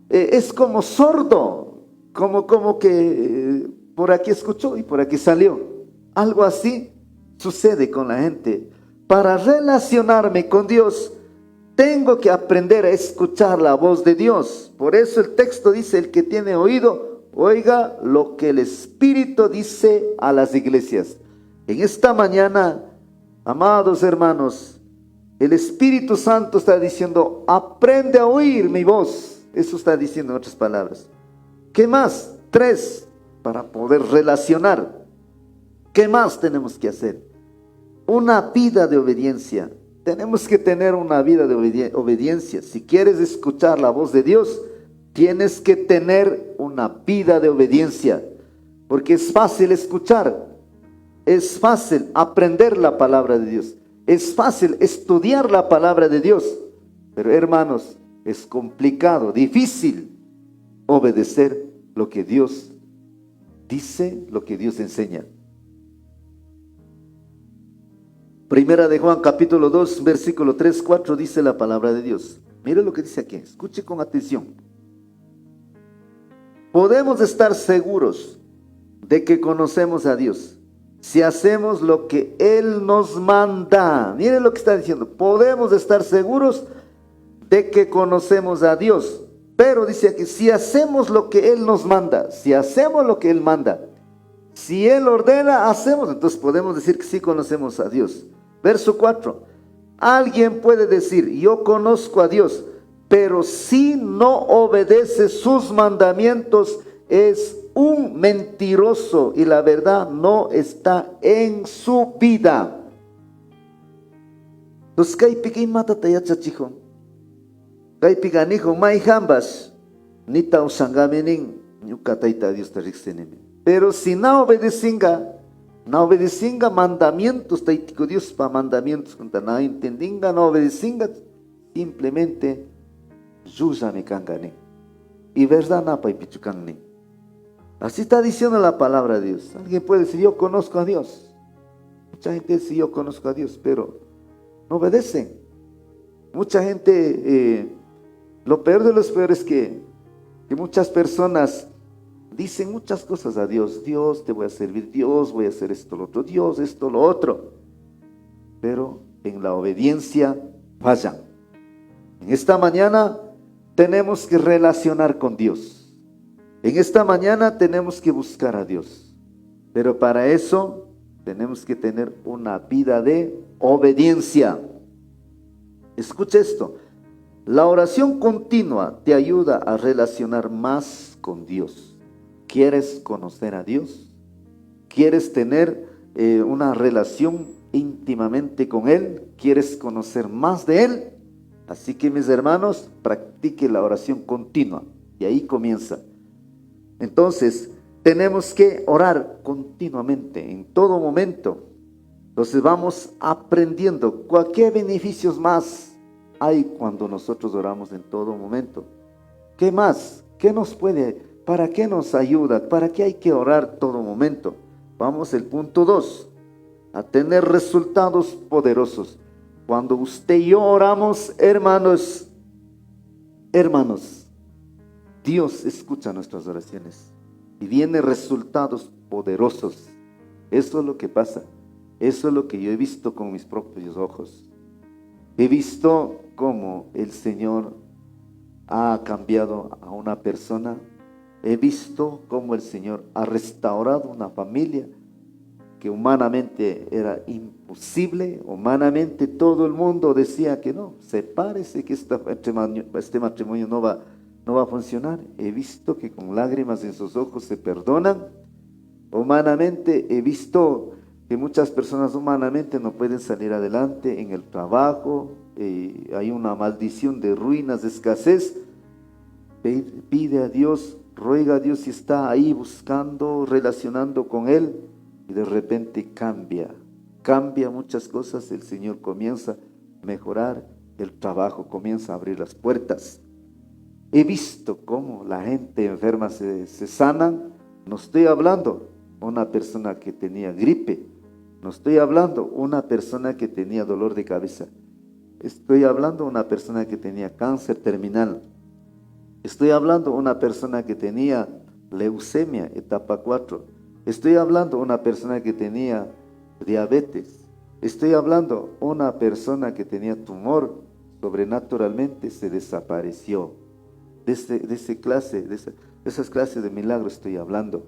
es como sordo, como que por aquí escuchó y por aquí salió. Algo así sucede con la gente. Para relacionarme con Dios, tengo que aprender a escuchar la voz de Dios. Por eso el texto dice: el que tiene oído, oiga lo que el Espíritu dice a las iglesias. En esta mañana, amados hermanos, el Espíritu Santo está diciendo: aprende a oír mi voz. Eso está diciendo en otras palabras. ¿Qué más? 3, para poder relacionar. ¿Qué más tenemos que hacer? Una vida de obediencia. Tenemos que tener una vida de obediencia. Si quieres escuchar la voz de Dios, tienes que tener una vida de obediencia. Porque es fácil escuchar, es fácil aprender la palabra de Dios, es fácil estudiar la palabra de Dios. Pero hermanos, es complicado, difícil obedecer lo que Dios dice, lo que Dios enseña. Primera de Juan capítulo 2 versículo 3, 4 dice la palabra de Dios. Mire lo que dice aquí, escuche con atención. Podemos estar seguros de que conocemos a Dios si hacemos lo que Él nos manda. Mire lo que está diciendo. Podemos estar seguros de que conocemos a Dios, pero dice aquí: si hacemos lo que Él nos manda, si hacemos lo que Él manda, si Él ordena, hacemos, entonces podemos decir que sí conocemos a Dios. Verso 4. Alguien puede decir: yo conozco a Dios, pero si no obedece sus mandamientos, es un mentiroso y la verdad no está en su vida. Entonces, ¿qué piqui mata tayacha chijo? ¿Qué piganijo mai jambas? Nita usangamenin yukataita Dios te rixeneme. Pero si no obedecinga mandamientos, taitico Dios pa mandamientos, conta no entendinga, no obedecinga, simplemente yusa me cangane. Y verdad napa y pichucanne. Así está diciendo la palabra de Dios. Alguien puede decir: yo conozco a Dios. Mucha gente dice: yo conozco a Dios, pero no obedecen. Mucha gente, lo peor de los peores es que muchas personas dicen muchas cosas a Dios. Dios, te voy a servir. Dios, voy a hacer esto, lo otro. Dios, esto, lo otro. Pero en la obediencia fallan. En esta mañana tenemos que relacionar con Dios. En esta mañana tenemos que buscar a Dios. Pero para eso tenemos que tener una vida de obediencia. Escucha esto. La oración continua te ayuda a relacionar más con Dios. ¿Quieres conocer a Dios? ¿Quieres tener una relación íntimamente con Él? ¿Quieres conocer más de Él? Así que, mis hermanos, practique la oración continua. Y ahí comienza. Entonces, tenemos que orar continuamente, en todo momento. Entonces vamos aprendiendo. ¿Qué beneficios más hay cuando nosotros oramos en todo momento? ¿Qué más? ¿Qué nos puede? ¿Para qué nos ayuda? ¿Para qué hay que orar todo momento? Vamos al punto 2. A tener resultados poderosos. Cuando usted y yo oramos, hermanos, Dios escucha nuestras oraciones y vienen resultados poderosos. Eso es lo que pasa. Eso es lo que yo he visto con mis propios ojos. He visto cómo el Señor ha cambiado a una persona. He visto cómo el Señor ha restaurado una familia que humanamente era imposible. Humanamente todo el mundo decía que no, sepárese, que este matrimonio no va a funcionar. He visto que con lágrimas en sus ojos se perdonan. Humanamente he visto que muchas personas humanamente no pueden salir adelante en el trabajo. Hay una maldición de ruinas, de escasez. Pide a Dios ruega a Dios y está ahí buscando, relacionando con Él, y de repente cambia muchas cosas, el Señor comienza a mejorar, el trabajo comienza a abrir las puertas. He visto cómo la gente enferma se sanan. No estoy hablando una persona que tenía gripe, no estoy hablando una persona que tenía dolor de cabeza, estoy hablando una persona que tenía cáncer terminal, estoy hablando una persona que tenía leucemia etapa 4, estoy hablando una persona que tenía diabetes, estoy hablando una persona que tenía tumor, sobrenaturalmente se desapareció. De esas clases de milagros estoy hablando.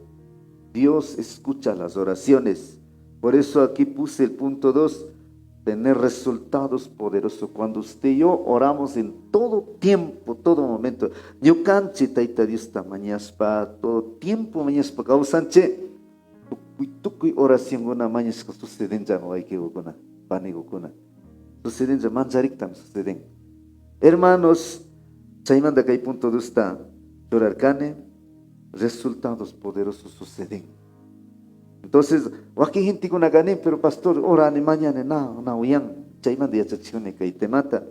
Dios escucha las oraciones. Por eso aquí puse el punto 2, tener resultados poderosos. Cuando usted y yo oramos en todo tiempo, todo momento. Yo canche taita Dios mañaspa, todo tiempo mañaspa causanche. Tukui oración una mañaspa suceden ya no hay que gukuna, panigukuna. Suceden ya manjariktam suceden. Hermanos, chaimanda que hay punto 2 está, llorarcane, resultados poderosos suceden. Entonces, aquí gente con gane, pero pastor, ora ni mañana na uyan, chaimanda ya chachone que te mata.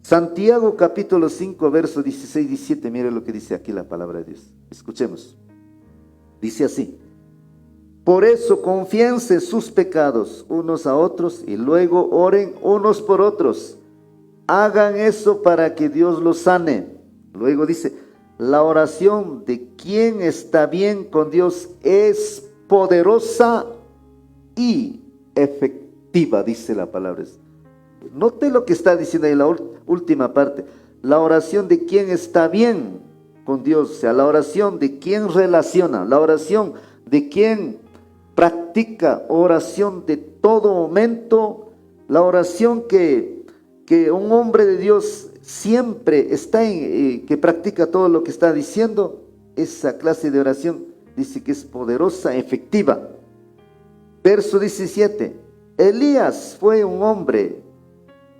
Santiago capítulo 5, verso 16, 17, mire lo que dice aquí la palabra de Dios. Escuchemos. Dice así: por eso confíense sus pecados unos a otros y luego oren unos por otros. Hagan eso para que Dios los sane. Luego dice, la oración de quien está bien con Dios es poderosa y efectiva, dice la palabra. Note lo que está diciendo ahí en la última parte. La oración de quien está bien con Dios, o sea, la oración de quien relaciona, la oración de quien practica, oración de todo momento, la oración que un hombre de Dios siempre está que practica todo lo que está diciendo, esa clase de oración dice que es poderosa, efectiva. Verso 17, Elías fue un hombre,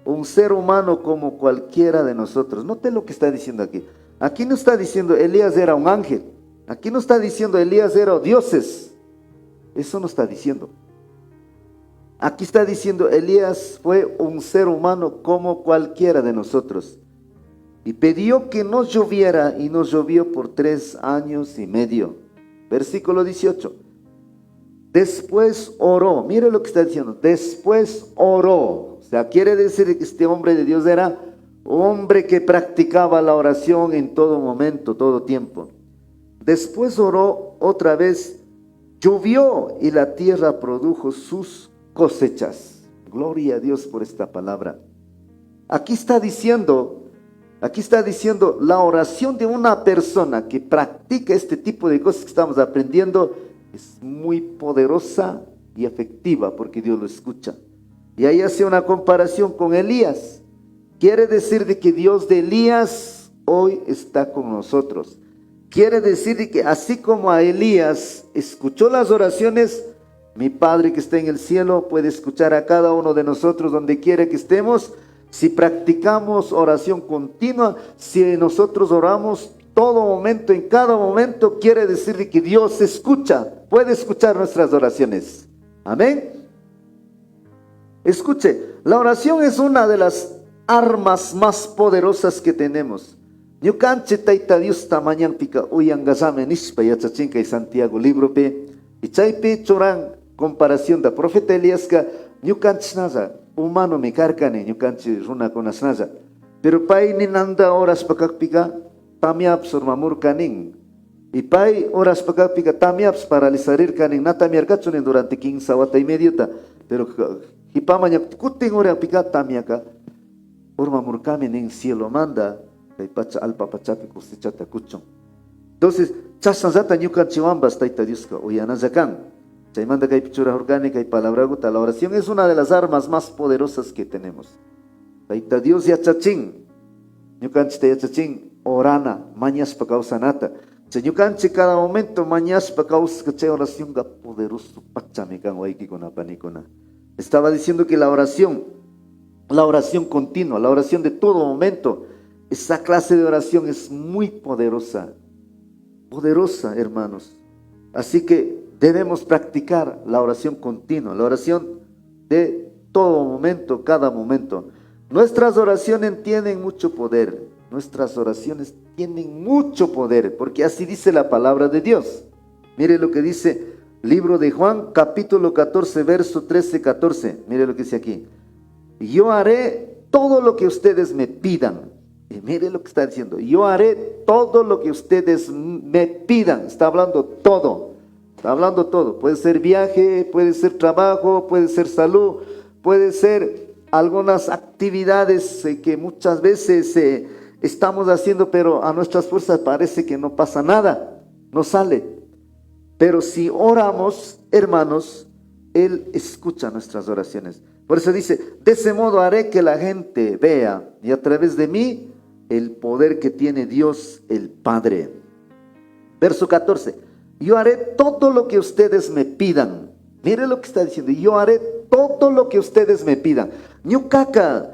un ser humano como cualquiera de nosotros. Note lo que está diciendo aquí. Aquí no está diciendo Elías era un ángel, aquí no está diciendo Elías era dioses, eso no está diciendo. Aquí está diciendo Elías fue un ser humano como cualquiera de nosotros. Y pidió que no lloviera y no llovió por 3 años y medio. Versículo 18. Después oró. Mire lo que está diciendo. Después oró. O sea, quiere decir que este hombre de Dios era un hombre que practicaba la oración en todo momento, todo tiempo. Después oró otra vez. Llovió y la tierra produjo sus cosechas. Gloria a Dios por esta palabra. Aquí está diciendo la oración de una persona que practica este tipo de cosas que estamos aprendiendo es muy poderosa y efectiva porque Dios lo escucha. Y ahí hace una comparación con Elías. Quiere decir de que Dios de Elías hoy está con nosotros. Quiere decir de que así como a Elías escuchó las oraciones, mi Padre que está en el cielo puede escuchar a cada uno de nosotros donde quiera que estemos. Si practicamos oración continua, si nosotros oramos todo momento, en cada momento, quiere decir que Dios escucha, puede escuchar nuestras oraciones. Amén. Escuche, la oración es una de las armas más poderosas que tenemos. Ñukanche taita Dios tamañan pica uyangasame nispa yachachinka y Santiago libro pe y chaype choran comparación da profeta Elías ka ñukanche nasa humano me carcane ñukanche runa konasnasa pero pay ni nanda horas pakakpika tamiaps ormamur kanin y pay horas pakakpika tamiaps paralizarir kanin natamiar kachunen durante 15 wata y medio ta pero hipamaña kuting ora pika tamiaka ormamur kamen en cielo manda. Entonces, chasazata ñukan chiwambas taita Diosca uyanazakan. Chaymanda kay pichura orgánica y palabra guta. La oración es una de las armas más poderosas que tenemos. Taita Dios yachachin. Ñukan chita yachachin orana mañas pa causanata. Ñukan cada momento mañas pa causa que oración ga poderoso pachamekan waiki con apanicona. Estaba diciendo que la oración continua, la oración de todo momento, esa clase de oración es muy poderosa. poderosa, hermanos. Así que debemos practicar la oración continua, la oración de todo momento, cada momento. Nuestras oraciones tienen mucho poder. Nuestras oraciones tienen mucho poder, porque así dice la palabra de Dios. Mire lo que dice libro de Juan, capítulo 14, verso 13-14. Mire lo que dice aquí. Yo haré todo lo que ustedes me pidan. Y mire lo que está diciendo. Yo haré todo lo que ustedes me pidan. Está hablando todo. Está hablando todo. Puede ser viaje, puede ser trabajo, puede ser salud, puede ser algunas actividades que muchas veces estamos haciendo, pero a nuestras fuerzas parece que no pasa nada, no sale. Pero si oramos, hermanos, Él escucha nuestras oraciones. Por eso dice, de ese modo haré que la gente vea, y a través de mí, el poder que tiene Dios el Padre. Verso 14, yo haré todo lo que ustedes me pidan. Mire lo que está diciendo, yo haré todo lo que ustedes me pidan. Ñukaka,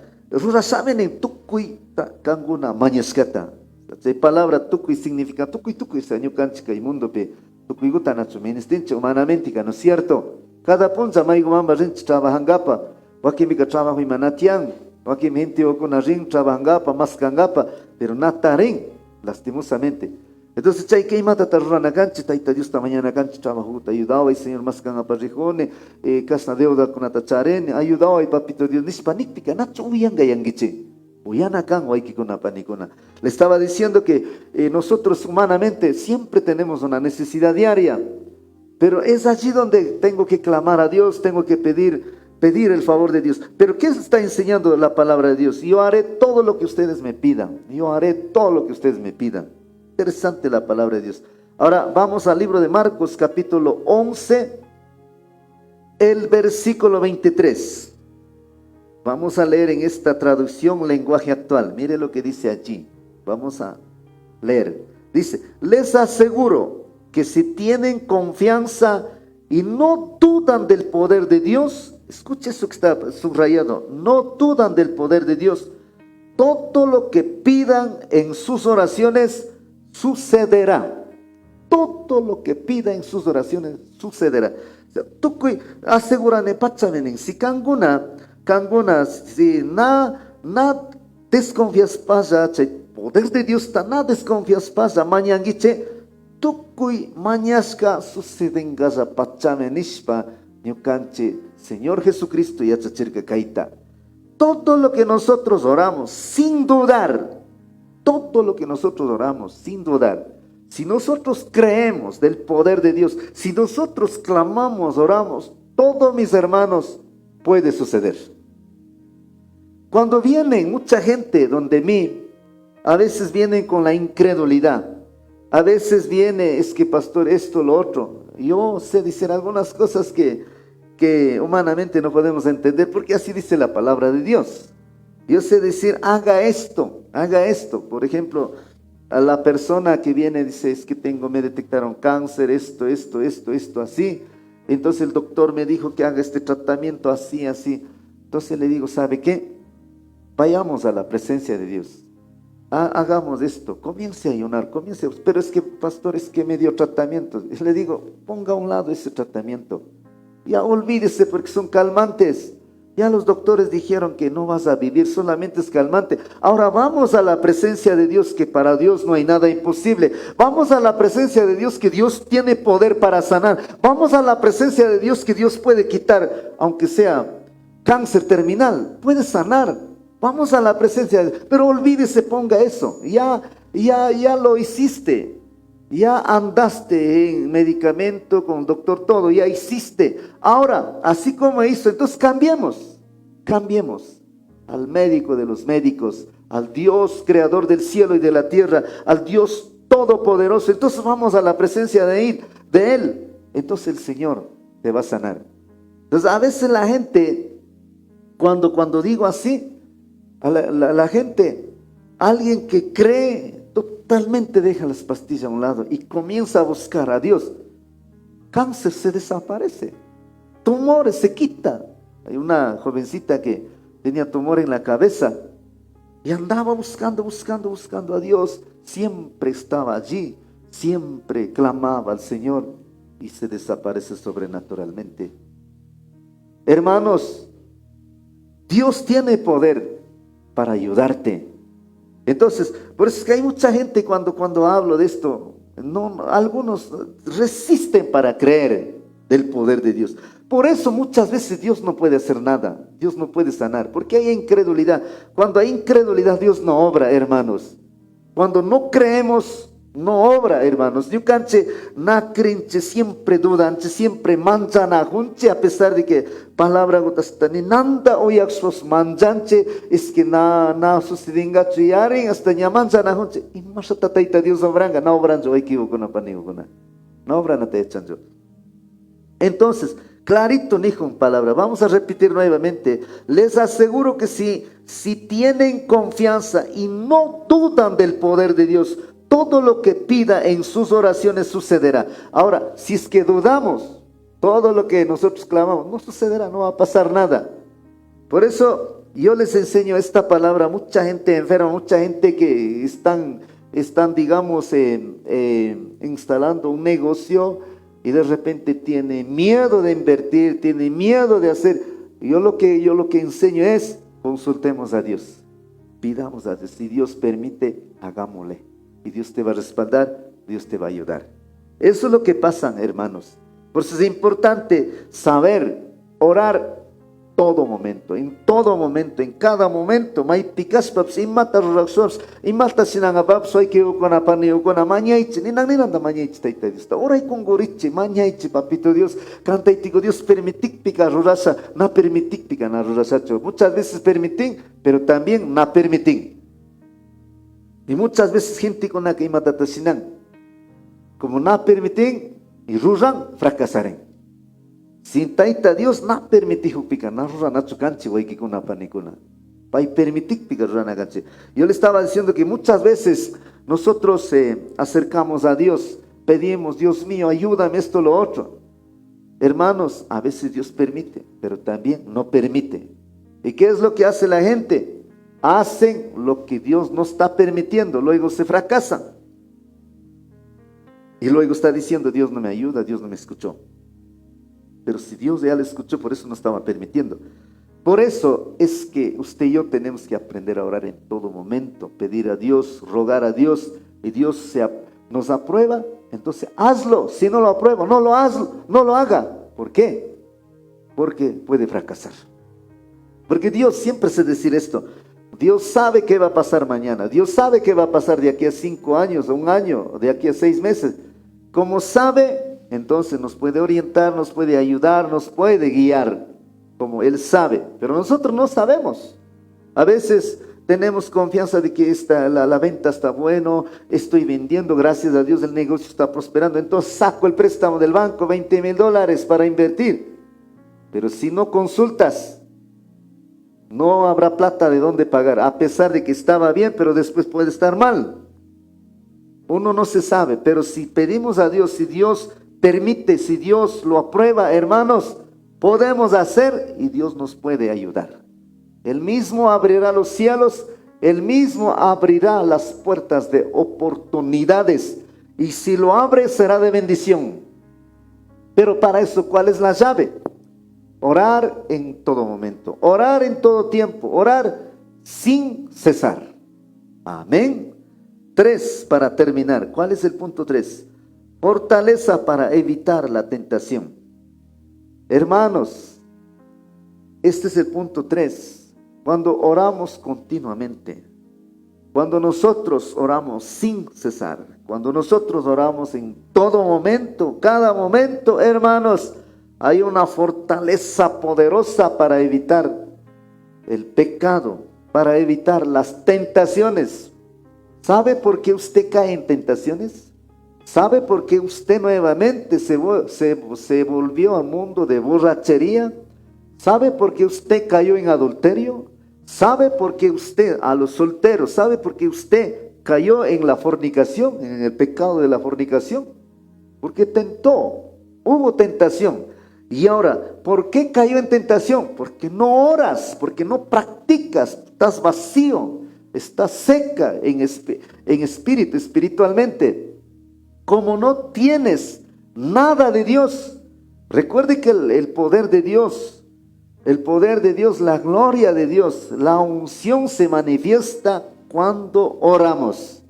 saben en tukui kanguna mañascata. La palabra tukui significa tukui, ñukanchika y mundo pe tukui gutanacho menestenche humanamente, ¿no es cierto? Cada punza maigo mamba rinch trabajangapa, wakimika trabajo y manatian, wakim gente okuna rin trabajangapa, maskangapa, pero natarin, lastimosamente. Entonces, chay que mata tarrana cancha, taita Dios esta mañana cancha trabajo, te ayudaba y Señor maskangapa rijone, casa deuda con atacharen, ayudaba y papito Dios, nispanikpika, nacho uyanga yangiche. Le estaba diciendo que nosotros humanamente siempre tenemos una necesidad diaria, pero es allí donde tengo que clamar a Dios, tengo que pedir el favor de Dios. Pero ¿qué está enseñando la palabra de Dios? Yo haré todo lo que ustedes me pidan, yo haré todo lo que ustedes me pidan. Interesante la palabra de Dios. Ahora vamos al libro de Marcos capítulo 11, el versículo 23. Vamos a leer en esta traducción lenguaje actual. Mire lo que dice allí. Vamos a leer. Dice, les aseguro que si tienen confianza y no dudan del poder de Dios, escuche eso que está subrayado, no dudan del poder de Dios, todo lo que pidan en sus oraciones sucederá. Todo lo que pidan en sus oraciones sucederá. Tukui asegurane pachamenen, si Kanguna, si na desconfías pasa, che poder de Dios está na desconfías pasa, mañanguiche, tukui mañasca suceden gaza pachame nishpa, ñucanche, Señor Jesucristo y achachirka kaita. Todo lo que nosotros oramos sin dudar, todo lo que nosotros oramos sin dudar, si nosotros creemos del poder de Dios, si nosotros clamamos, oramos, todo, mis hermanos, puede suceder. Cuando viene mucha gente donde mí, a veces vienen con la incredulidad, a veces viene, es que pastor, esto, lo otro. Yo sé decir algunas cosas que humanamente no podemos entender, porque así dice la palabra de Dios. Yo sé decir, haga esto. Por ejemplo, a la persona que viene dice, es que me detectaron cáncer, esto, así. Entonces el doctor me dijo que haga este tratamiento así. Entonces le digo, ¿sabe qué? Vayamos a la presencia de Dios. Hagamos esto, comience a ayunar, pero es que pastor, es que me dio tratamiento. Y le digo, ponga a un lado ese tratamiento. Ya olvídese porque son calmantes. Ya los doctores dijeron que no vas a vivir, solamente es calmante. Ahora vamos a la presencia de Dios, que para Dios no hay nada imposible. Vamos a la presencia de Dios, que Dios tiene poder para sanar. Vamos a la presencia de Dios, que Dios puede quitar, aunque sea cáncer terminal, puede sanar. Vamos a la presencia de Dios, pero olvídese, ponga eso. Ya lo hiciste. Ya andaste en medicamento, con doctor, todo, ya hiciste. Ahora, así como hizo, entonces cambiemos al médico de los médicos, al Dios creador del cielo y de la tierra, al Dios todopoderoso. Entonces vamos a la presencia de Él. Entonces el Señor te va a sanar. Entonces a veces la gente, cuando digo así, a la gente, alguien que cree, totalmente deja las pastillas a un lado y comienza a buscar a Dios. Cáncer se desaparece, tumores se quita. Hay una jovencita que tenía tumor en la cabeza y andaba buscando a Dios. Siempre estaba allí, siempre clamaba al Señor y se desaparece sobrenaturalmente. Hermanos, Dios tiene poder para ayudarte. Entonces, por eso es que hay mucha gente cuando hablo de esto, algunos resisten para creer del poder de Dios. Por eso muchas veces Dios no puede hacer nada, Dios no puede sanar, porque hay incredulidad. Cuando hay incredulidad, Dios no obra, hermanos. Cuando no creemos, no obra, hermanos. Yo canche, na crinche, siempre dudan, siempre manchana, junche, a pesar de que palabra hasta ni nanda oyaxos manjanche, es que na sucedinga chuyaren, hasta ni manchana, junche, y más tataita Dios obranga, no obran yo, equivoco, no panigo, no obran, no te echan yo. Entonces, clarito dijo en palabra, vamos a repetir nuevamente, les aseguro que si tienen confianza y no dudan del poder de Dios, todo lo que pida en sus oraciones sucederá. Ahora, si es que dudamos, todo lo que nosotros clamamos no sucederá, no va a pasar nada. Por eso yo les enseño esta palabra a mucha gente enferma, mucha gente que están digamos, instalando un negocio y de repente tiene miedo de invertir, tiene miedo de hacer. Yo lo que enseño es, consultemos a Dios, pidamos a Dios, si Dios permite, hagámosle. Y Dios te va a respaldar, Dios te va a ayudar. Eso es lo que pasa, hermanos. Por eso es importante saber orar en todo momento, en cada momento. May pikas paps, imata ruraxors, imata sinangabab, soy que ukona pani ukona mañaichi, ni nanda mañaichi taita Dios. Oray con gorichi, mañaichi, papito Dios, canta y digo, Dios permitic pica rurasa, na permitic pica na rurasacho. Muchas veces permitin, pero también na permitin. Y muchas veces gente con la que imatatasinan, como na permiten y ruran, fracasaren. Sin taita Dios na permitijo pica, na ruran na chucanchi, guayki con panicuna. Pai permitic pica ruran ganchi. Yo le estaba diciendo que muchas veces nosotros acercamos a Dios, pedimos, Dios mío, ayúdame esto, lo otro. Hermanos, a veces Dios permite, pero también no permite. ¿Y qué es lo que hace la gente? Hacen lo que Dios no está permitiendo, luego se fracasan. Y luego está diciendo, Dios no me ayuda, Dios no me escuchó. Pero si Dios ya le escuchó, por eso no estaba permitiendo. Por eso es que usted y yo tenemos que aprender a orar en todo momento, pedir a Dios, rogar a Dios, y Dios nos aprueba, entonces hazlo. Si no lo aprueba, no lo haga. ¿Por qué? Porque puede fracasar. Porque Dios siempre se decir esto, Dios sabe qué va a pasar mañana, Dios sabe qué va a pasar de aquí a 5 años, a 1 año, de aquí a 6 meses. Como sabe, entonces nos puede orientar, nos puede ayudar, nos puede guiar, como Él sabe, pero nosotros no sabemos. A veces tenemos confianza de que la venta está bueno, estoy vendiendo, gracias a Dios el negocio está prosperando, entonces saco el préstamo del banco, $20,000 para invertir. Pero si no consultas, no habrá plata de dónde pagar, a pesar de que estaba bien, pero después puede estar mal. Uno no se sabe, pero si pedimos a Dios, si Dios permite, si Dios lo aprueba, hermanos, podemos hacer y Dios nos puede ayudar. Él mismo abrirá los cielos, Él mismo abrirá las puertas de oportunidades, y si lo abre será de bendición. Pero para eso, ¿cuál es la llave? Orar en todo momento, orar en todo tiempo, orar sin cesar. Amén. 3, para terminar. ¿Cuál es el punto 3? Fortaleza para evitar la tentación. Hermanos, este es el punto 3. Cuando oramos continuamente, cuando nosotros oramos sin cesar, cuando nosotros oramos en todo momento, cada momento, hermanos, hay una fortaleza poderosa para evitar el pecado, para evitar las tentaciones. ¿Sabe por qué usted cae en tentaciones? ¿Sabe por qué usted nuevamente se volvió al mundo de borrachería? ¿Sabe por qué usted cayó en adulterio? ¿Sabe por qué usted, a los solteros, sabe por qué usted cayó en la fornicación, en el pecado de la fornicación? Porque hubo tentación. Y ahora, ¿por qué cayó en tentación? Porque no oras, porque no practicas, estás vacío, estás seca en espíritu, espiritualmente. como no tienes nada de Dios. Recuerde que el poder de Dios, la gloria de Dios, la unción se manifiesta cuando oramos.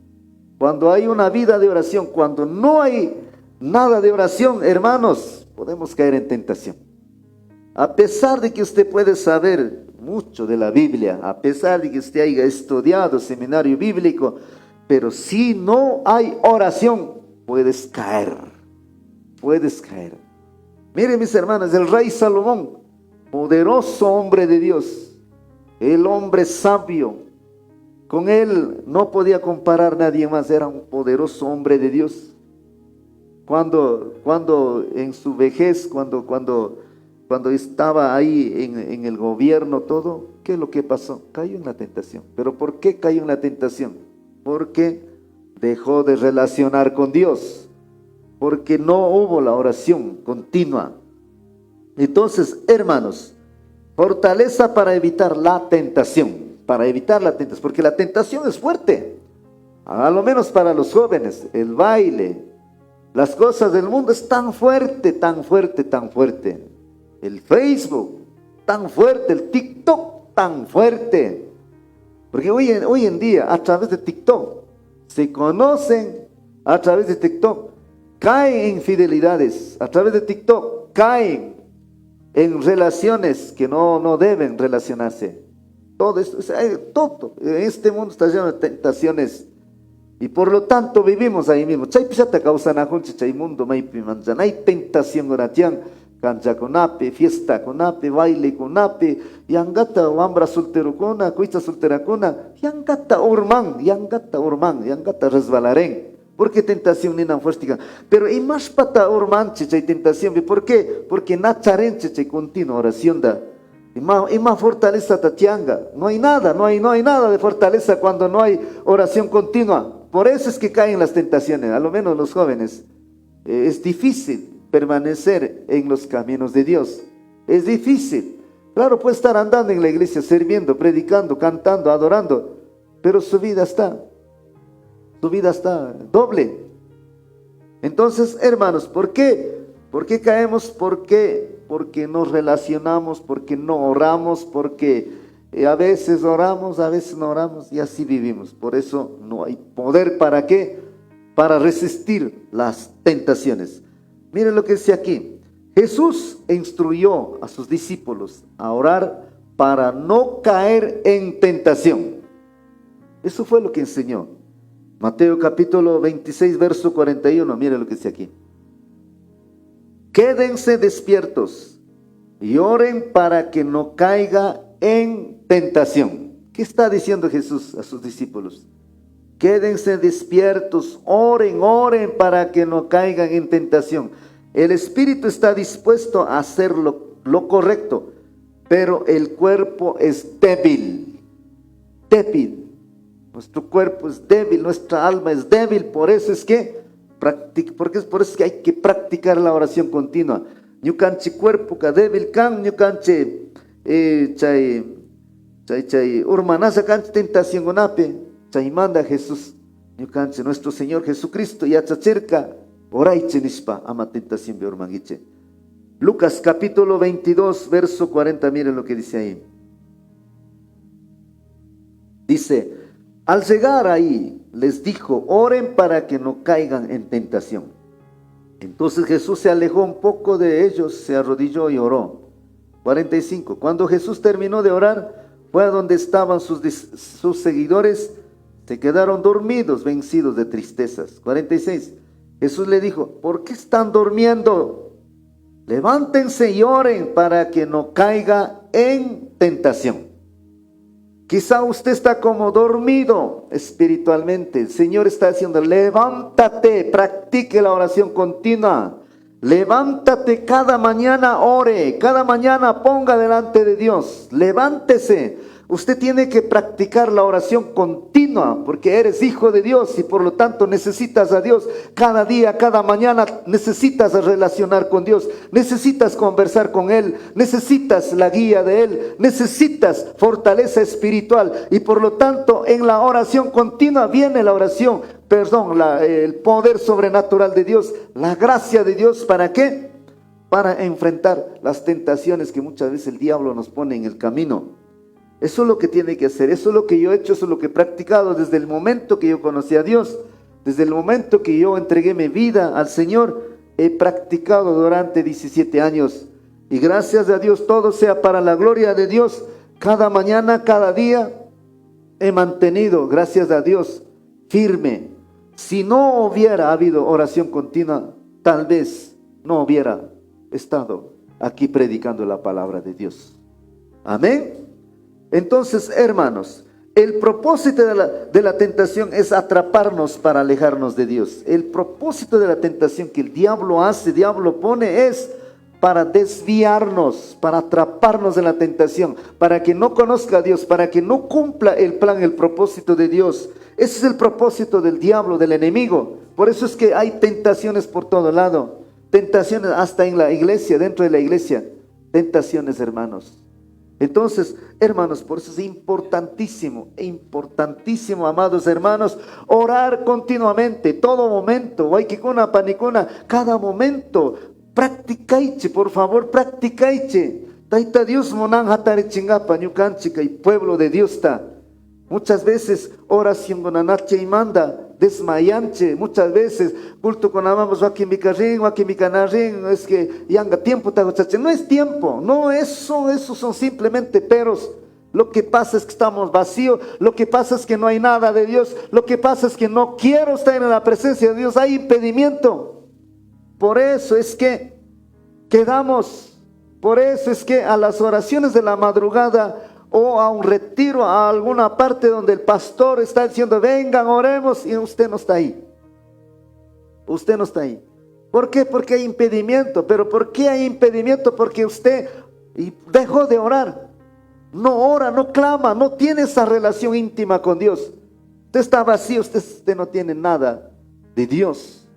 Cuando hay una vida de oración, cuando no hay nada de oración, hermanos, podemos caer en tentación. A pesar de que usted puede saber mucho de la Biblia, a pesar de que usted haya estudiado seminario bíblico, pero si no hay oración, puedes caer. Miren, mis hermanos, el rey Salomón, poderoso hombre de Dios, el hombre sabio, con él no podía comparar nadie más, era un poderoso hombre de Dios. Cuando en su vejez, cuando estaba ahí en el gobierno todo, ¿qué es lo que pasó? Cayó en la tentación. ¿Pero por qué cayó en la tentación? Porque dejó de relacionar con Dios, porque no hubo la oración continua. Entonces, hermanos, fortaleza para evitar la tentación, porque la tentación es fuerte, a lo menos para los jóvenes. El baile, las cosas del mundo es tan fuerte, el Facebook tan fuerte, el TikTok tan fuerte, porque hoy en día a través de TikTok se conocen, a través de TikTok caen en infidelidades, a través de TikTok caen en relaciones que no deben relacionarse. Todo esto, todo en este mundo está lleno de tentaciones, y por lo tanto vivimos ahí mismo. Chay pisata causa na junche chay mundo maipi manjan, hay tentación oratian, cancha conape, fiesta conape, baile conape, yangata wambra solterocona, cuista solteracona, yangata resbalaren. ¿Por qué tentación ni fuerza? Pero y más pata urman chay tentación, ¿por qué? Porque nacharen chay continua oración da. Y más fortaleza tatianga. No hay nada de fortaleza cuando no hay oración continua. Por eso es que caen las tentaciones, a lo menos los jóvenes. Es difícil permanecer en los caminos de Dios. Es difícil. Claro, puede estar andando en la iglesia, sirviendo, predicando, cantando, adorando, pero su vida está doble. Entonces, hermanos, ¿por qué? ¿Por qué caemos? ¿Por qué? Porque nos relacionamos, porque no oramos, porque a veces oramos, a veces no oramos, y así vivimos. Por eso no hay poder. ¿Para qué? Para resistir las tentaciones. Miren lo que dice aquí. Jesús instruyó a sus discípulos a orar para no caer en tentación. Eso fue lo que enseñó. Mateo capítulo 26, verso 41. Miren lo que dice aquí. Quédense despiertos y oren para que no caiga en tentación. ¿Qué está diciendo Jesús a sus discípulos? Quédense despiertos, oren para que no caigan en tentación. El espíritu está dispuesto a hacer lo correcto, pero el cuerpo es débil. Nuestro cuerpo es débil, nuestra alma es débil. Por eso es que hay que practicar la oración continua. Ñukanchi cuerpo ka débil kan, ñukanchi chay urmanasa kanchi tentación gonape, chay manda Jesús, ñukanchi nuestro Señor Jesucristo yachachirka oraiche nispa ama tentación be urmangiche. Lucas capítulo 22 verso 40, miren lo que dice ahí. Dice: al llegar ahí les dijo, oren para que no caigan en tentación. Entonces Jesús se alejó un poco de ellos, se arrodilló y oró. 45. Cuando Jesús terminó de orar, fue a donde estaban sus seguidores, se quedaron dormidos, vencidos de tristezas. 46. Jesús le dijo, ¿por qué están durmiendo? Levántense y oren para que no caiga en tentación. Quizá usted está como dormido espiritualmente. El Señor está diciendo, levántate, practique la oración continua. Levántate cada mañana, ore, cada mañana ponga delante de Dios. Levántese, Usted tiene que practicar la oración continua porque eres hijo de Dios y por lo tanto necesitas a Dios. Cada día, cada mañana necesitas relacionar con Dios. Necesitas conversar con Él. Necesitas la guía de Él. Necesitas fortaleza espiritual. Y por lo tanto en la oración continua viene la oración. El poder sobrenatural de Dios. La gracia de Dios. ¿Para qué? Para enfrentar las tentaciones que muchas veces el diablo nos pone en el camino. Eso es lo que tiene que hacer, eso es lo que yo he hecho, eso es lo que he practicado desde el momento que yo conocí a Dios, desde el momento que yo entregué mi vida al Señor, he practicado durante 17 años. Y gracias a Dios todo sea para la gloria de Dios. Cada mañana, cada día he mantenido, gracias a Dios, firme. Si no hubiera habido oración continua, tal vez no hubiera estado aquí predicando la palabra de Dios. Amén. Entonces, hermanos, el propósito de la tentación es atraparnos para alejarnos de Dios. El propósito de la tentación que el diablo hace, el diablo pone, es para desviarnos, para atraparnos en la tentación, para que no conozca a Dios, para que no cumpla el plan, el propósito de Dios. Ese es el propósito del diablo, del enemigo. Por eso es que hay tentaciones por todo lado. Tentaciones hasta en la iglesia, dentro de la iglesia. Tentaciones, hermanos. Entonces, hermanos, por eso es importantísimo, amados hermanos, orar continuamente, todo momento, cada momento, practicaiche, por favor, practicaiche. Taita Dios monan hatare chingapa, ñucanchica y pueblo de Dios está. Muchas veces oración con anache y manda, desmayanche, muchas veces culto con amamos wakimikarin, es que yanga tiempo tagochache, no es tiempo, no, eso son simplemente peros. Lo que pasa es que estamos vacíos, lo que pasa es que no hay nada de Dios, lo que pasa es que no quiero estar en la presencia de Dios, hay impedimento. Por eso es que quedamos, por eso es que a las oraciones de la madrugada o a un retiro, a alguna parte donde el pastor está diciendo, vengan, oremos, y usted no está ahí. Usted no está ahí. ¿Por qué? Porque hay impedimento. ¿Pero por qué hay impedimento? Porque usted dejó de orar. No ora, no clama, no tiene esa relación íntima con Dios. Usted está vacío, usted no tiene nada de Dios.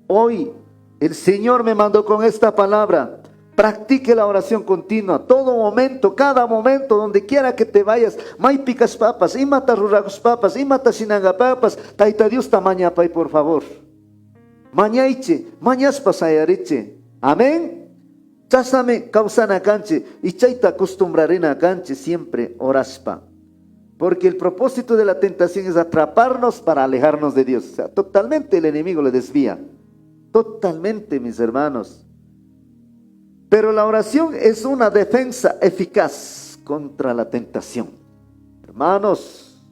Hoy el Señor me mandó con esta palabra. Practique la oración continua, todo momento, cada momento, donde quiera que te vayas. May picas papas, y mata ruragos papas, y mata sinanga papas. Taita Dios tamaña pay, por favor. Mañaiche, mañas pasayariche. Amén. Chásame causana canche, y chaita acostumbrarena canche, siempre oraspa. Porque el propósito de la tentación es atraparnos para alejarnos de Dios. O sea, totalmente el enemigo le desvía. Totalmente, mis hermanos. Pero la oración es una defensa eficaz contra la tentación. Hermanos,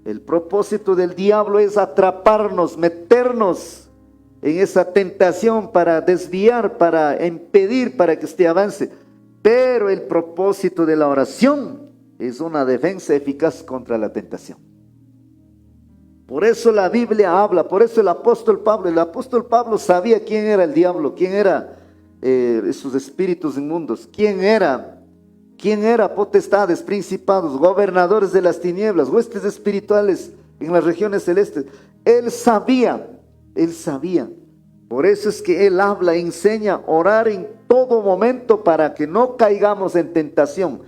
el propósito del diablo es atraparnos, meternos en esa tentación para desviar, para impedir, para que este avance. Pero el propósito de la oración es una defensa eficaz contra la tentación. Por eso la Biblia habla, por eso el apóstol Pablo sabía quién era el diablo, quién era esos espíritus inmundos, quién era potestades, principados, gobernadores de las tinieblas, huestes espirituales en las regiones celestes. Él sabía. Por eso es que él habla, enseña a orar en todo momento para que no caigamos en tentación,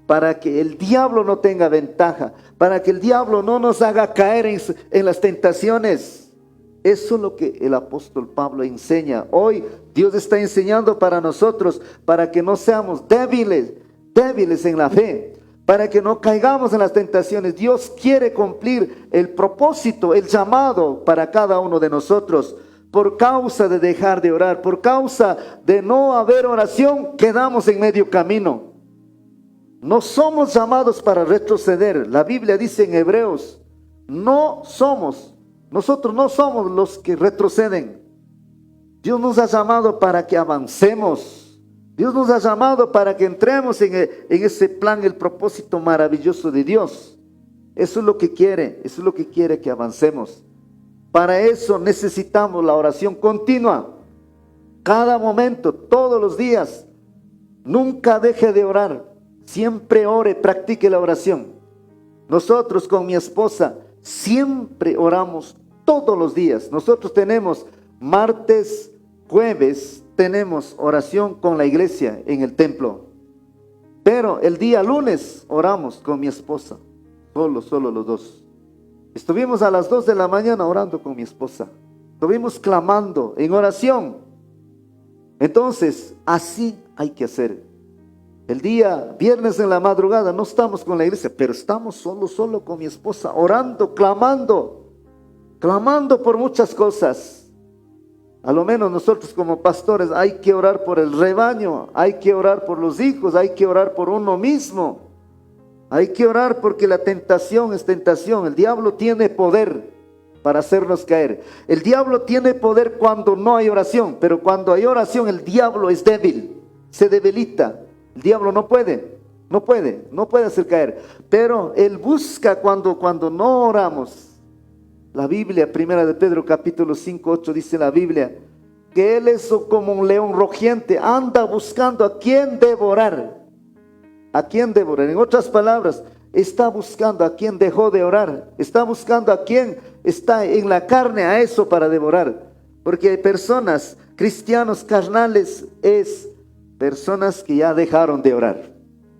para que el diablo no tenga ventaja, para que el diablo no nos haga caer en las tentaciones. Eso es lo que el apóstol Pablo enseña. Hoy Dios está enseñando para nosotros, para que no seamos débiles en la fe, para que no caigamos en las tentaciones. Dios quiere cumplir el propósito, el llamado para cada uno de nosotros. Por causa de dejar de orar, por causa de no haber oración, quedamos en medio camino. No somos llamados para retroceder. La Biblia dice en Hebreos, nosotros no somos los que retroceden. Dios nos ha llamado para que avancemos. Dios nos ha llamado para que entremos en ese plan, el propósito maravilloso de Dios. Eso es lo que quiere que avancemos. Para eso necesitamos la oración continua. Cada momento, todos los días. Nunca deje de orar. Siempre ore, practique la oración. Nosotros con mi esposa siempre oramos todos los días. Nosotros tenemos martes, jueves, tenemos oración con la iglesia en el templo. Pero el día lunes oramos con mi esposa, solo los dos. Estuvimos a las 2 de la mañana orando con mi esposa. Estuvimos clamando en oración. Entonces, así hay que hacer. El día viernes en la madrugada no estamos con la iglesia, pero estamos solo con mi esposa, orando, clamando por muchas cosas. A lo menos nosotros como pastores hay que orar por el rebaño, hay que orar por los hijos, hay que orar por uno mismo. Hay que orar porque la tentación es tentación. El diablo tiene poder para hacernos caer. El diablo tiene poder cuando no hay oración, pero cuando hay oración el diablo es débil, se debilita. El diablo no puede hacer caer. Pero él busca cuando no oramos. La Biblia, 1 de Pedro capítulo 5, 8 dice la Biblia que él es como un león rugiente, anda buscando a quien devorar. ¿A quién devorar? En otras palabras, está buscando a quien dejó de orar. Está buscando a quien está en la carne a eso para devorar. Porque hay personas, cristianos carnales, es personas que ya dejaron de orar.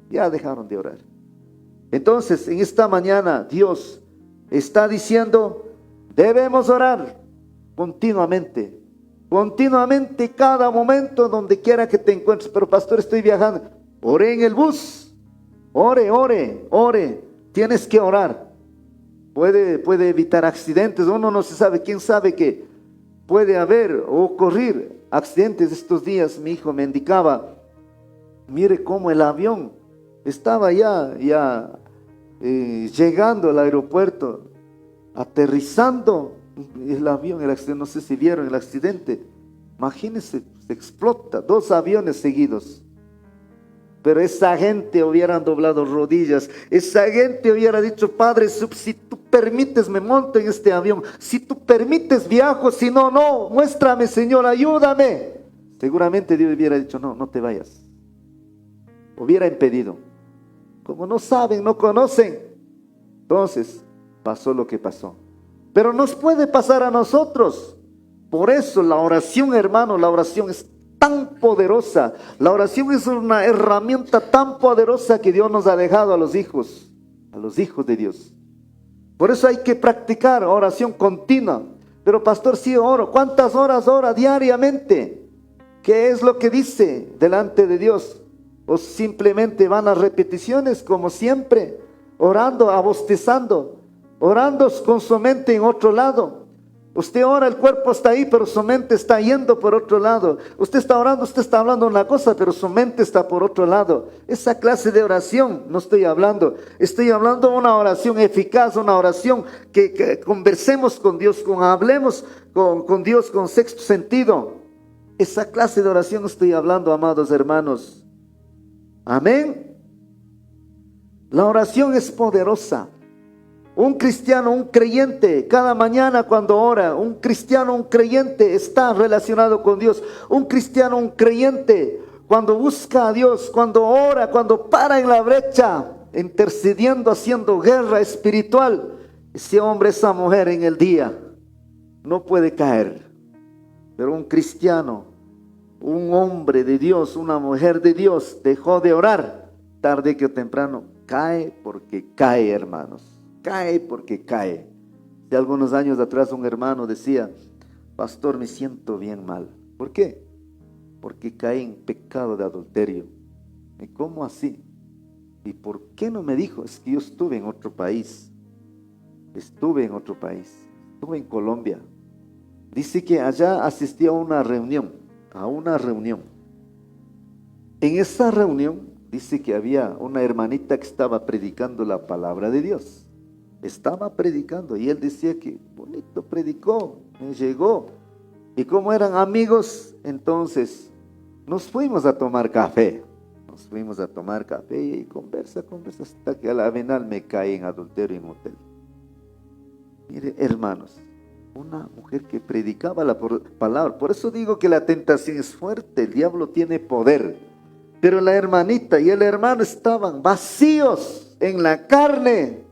Ya dejaron de orar. Entonces, en esta mañana, Dios está diciendo, debemos orar continuamente. Continuamente, cada momento, donde quiera que te encuentres. Pero pastor, estoy viajando. Ore en el bus. Ore. Tienes que orar. Puede evitar accidentes. Uno no se sabe. ¿Quién sabe que puede haber o ocurrir accidentes? Estos días mi hijo me indicaba, mire cómo el avión estaba ya llegando al aeropuerto, aterrizando el avión, el accidente. No sé si vieron el accidente. Imagínense, se explota 2 aviones seguidos. Pero esa gente hubieran doblado rodillas. Esa gente hubiera dicho, Padre, si tú permites me monto en este avión. Si tú permites viajo, si no, no. Muéstrame, Señor, ayúdame. Seguramente Dios hubiera dicho, no te vayas. Hubiera impedido. Como no saben, no conocen. Entonces, pasó lo que pasó. Pero nos puede pasar a nosotros. Por eso la oración, hermano, la oración es tan poderosa. La oración es una herramienta tan poderosa que Dios nos ha dejado a los hijos de Dios. Por eso hay que practicar oración continua. Pero pastor, sí oro. ¿Cuántas horas ora diariamente? ¿Qué es lo que dice delante de Dios? ¿O simplemente van a repeticiones como siempre? Orando, abostezando, orando con su mente en otro lado. Usted ora, el cuerpo está ahí, pero su mente está yendo por otro lado. Usted está orando, usted está hablando una cosa, pero su mente está por otro lado. Esa clase de oración no estoy hablando. Estoy hablando de una oración eficaz, una oración que conversemos con Dios, hablemos con Dios con sexto sentido. Esa clase de oración estoy hablando, amados hermanos. Amén. La oración es poderosa. Un cristiano, un creyente, cada mañana cuando ora, un cristiano, un creyente está relacionado con Dios. Un cristiano, un creyente, cuando busca a Dios, cuando ora, cuando para en la brecha, intercediendo, haciendo guerra espiritual, ese hombre, esa mujer en el día no puede caer. Pero un cristiano, un hombre de Dios, una mujer de Dios, dejó de orar, tarde que temprano, cae porque cae, hermanos. Cae porque cae. De algunos años atrás un hermano decía, pastor, me siento bien mal. ¿Por qué? Porque caí en pecado de adulterio. ¿Y cómo así? ¿Y por qué no me dijo? Es que yo estuve en otro país. Estuve en Colombia. Dice que allá asistió a una reunión. En esa reunión dice que había una hermanita que estaba predicando la palabra de Dios. Estaba predicando y él decía que bonito predicó, me llegó. Y como eran amigos, entonces nos fuimos a tomar café. Y conversa hasta que a la final me caí en adulterio en un hotel. Mire, hermanos, una mujer que predicaba la palabra. Por eso digo que la tentación es fuerte, el diablo tiene poder. Pero la hermanita y el hermano estaban vacíos en la carne.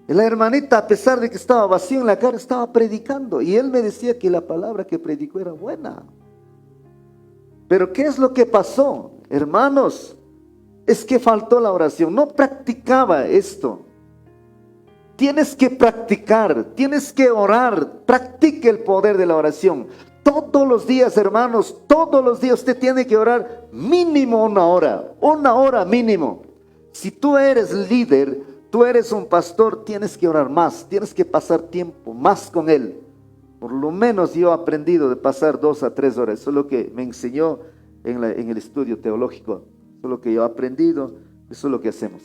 Y la hermanita, a pesar de que estaba vacío en la carne, estaba predicando. Y él me decía que la palabra que predicó era buena. Pero ¿qué es lo que pasó? Hermanos, es que faltó la oración. No practicaba esto. Tienes que practicar, tienes que orar. Practique el poder de la oración. Todos los días, hermanos, todos los días usted tiene que orar mínimo una hora mínimo. Si tú eres líder, tú eres un pastor, tienes que orar más, tienes que pasar tiempo más con él. Por lo menos yo he aprendido de pasar 2 a 3 horas, eso es lo que me enseñó en el estudio teológico, eso es lo que yo he aprendido, eso es lo que hacemos.